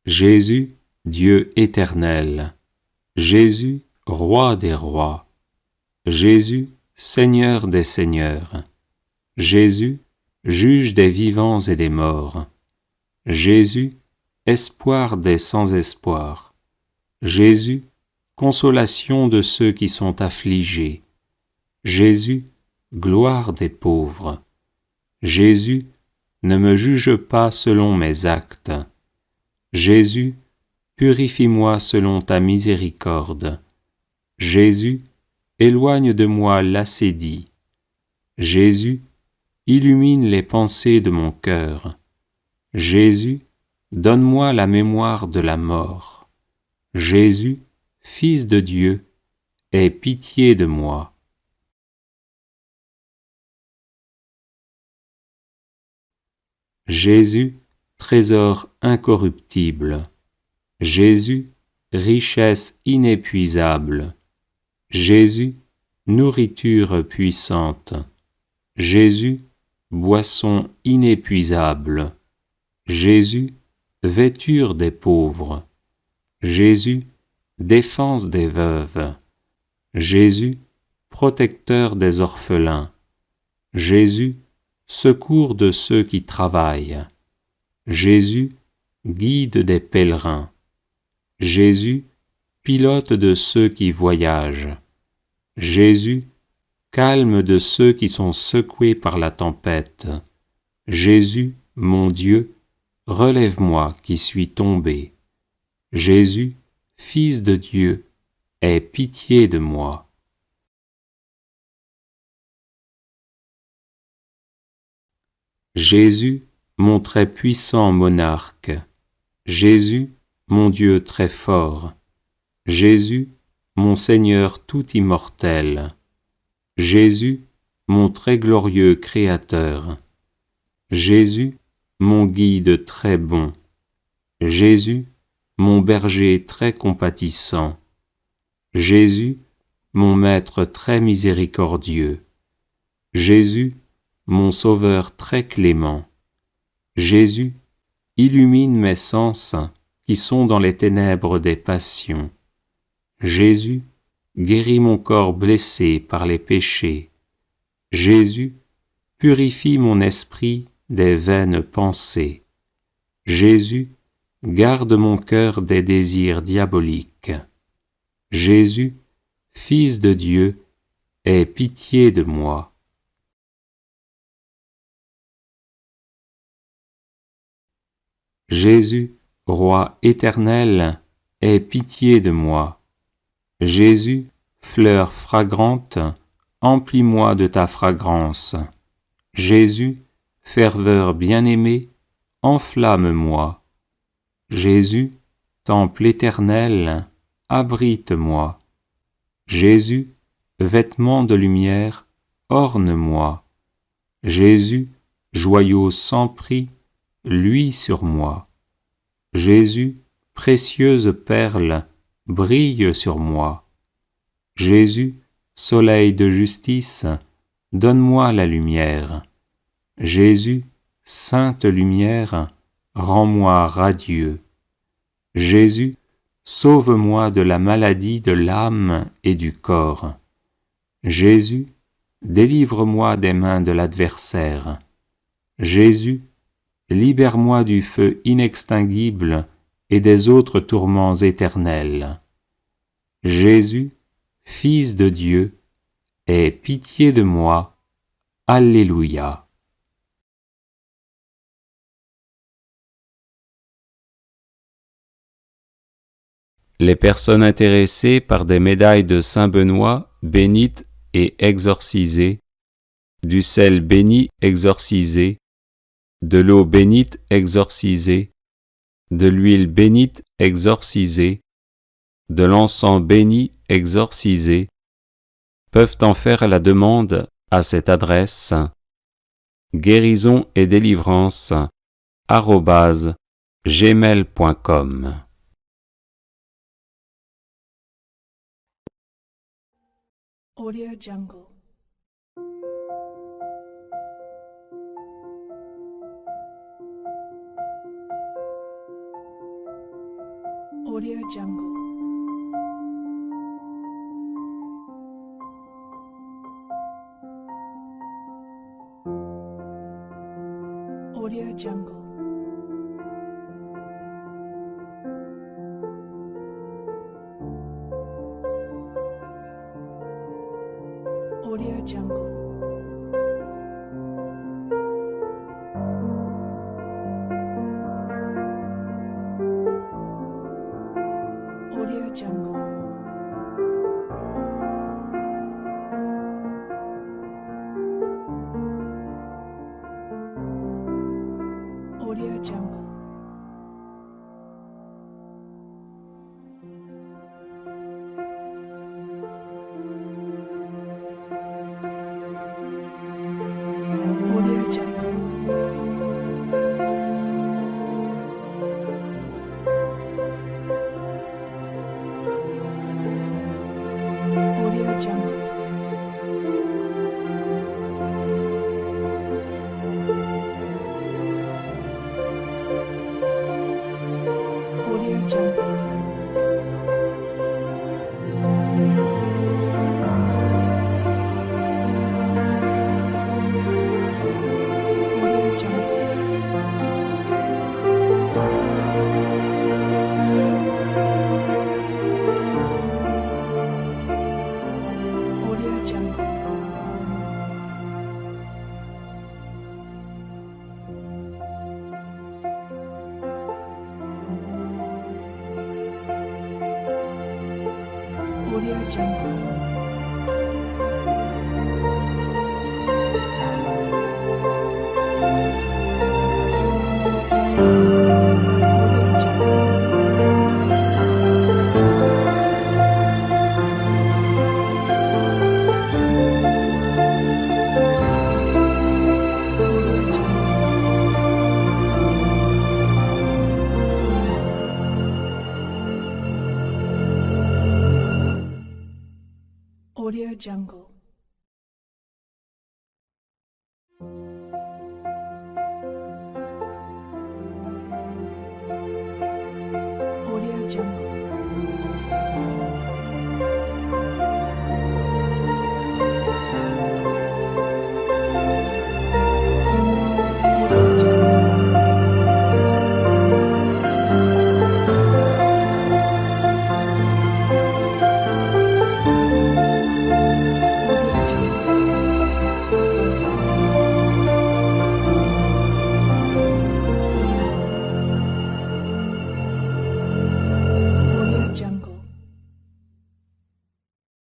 Jésus, Dieu éternel. Jésus, Roi des rois. Jésus, Seigneur des seigneurs. Jésus, Juge des vivants et des morts. Jésus, espoir des sans espoir. Jésus, consolation de ceux qui sont affligés. Jésus, gloire des pauvres. Jésus, ne me juge pas selon mes actes. Jésus, purifie-moi selon ta miséricorde. Jésus, éloigne de moi l'acédie. Jésus, illumine les pensées de mon cœur. Jésus, donne-moi la mémoire de la mort. Jésus, Fils de Dieu, aie pitié de moi. Jésus, trésor incorruptible. Jésus, richesse inépuisable. Jésus, nourriture puissante. Jésus, boisson inépuisable. Jésus, vêture des pauvres. Jésus, défense des veuves. Jésus, protecteur des orphelins. Jésus, secours de ceux qui travaillent. Jésus, guide des pèlerins. Jésus, pilote de ceux qui voyagent. Jésus, calme de ceux qui sont secoués par la tempête. Jésus, mon Dieu, relève-moi qui suis tombé. Jésus, Fils de Dieu, aie pitié de moi. Jésus, mon très puissant monarque. Jésus, mon Dieu très fort. Jésus, mon Seigneur tout immortel. Jésus, mon très glorieux Créateur. Jésus, mon guide très bon. Jésus, mon berger très compatissant. Jésus, mon Maître très miséricordieux. Jésus, mon Sauveur très clément. Jésus, illumine mes sens qui sont dans les ténèbres des passions. Jésus, guéris mon corps blessé par les péchés. Jésus, purifie mon esprit des vaines pensées. Jésus, garde mon cœur des désirs diaboliques. Jésus, Fils de Dieu, aie pitié de moi. Jésus, Roi éternel, aie pitié de moi. Jésus, fleur fragrante, emplis-moi de ta fragrance. Jésus, ferveur bien-aimée, enflamme-moi. Jésus, temple éternel, abrite-moi. Jésus, vêtement de lumière, orne-moi. Jésus, joyau sans prix, luis sur moi. Jésus, précieuse perle, brille sur moi. Jésus, soleil de justice, donne-moi la lumière. Jésus, sainte lumière, rends-moi radieux. Jésus, sauve-moi de la maladie de l'âme et du corps. Jésus, délivre-moi des mains de l'adversaire. Jésus, libère-moi du feu inextinguible et des autres tourments éternels. Jésus, Fils de Dieu, aie pitié de moi. Alléluia. Les personnes intéressées par des médailles de Saint Benoît bénites et exorcisées, du sel béni exorcisé, de l'eau bénite exorcisée, de l'huile bénite exorcisée, de l'encens béni exorcisé, peuvent en faire la demande à cette adresse guérison et délivrance @gmail.com. Audio Jungle. Audio Jungle. Audio Jungle. Audio Jungle. Audio Jungle. Audio Jungle. Audio Jungle. Audio Jungle. Audio Jungle. Audio Audio Jungle. Audio Jungle.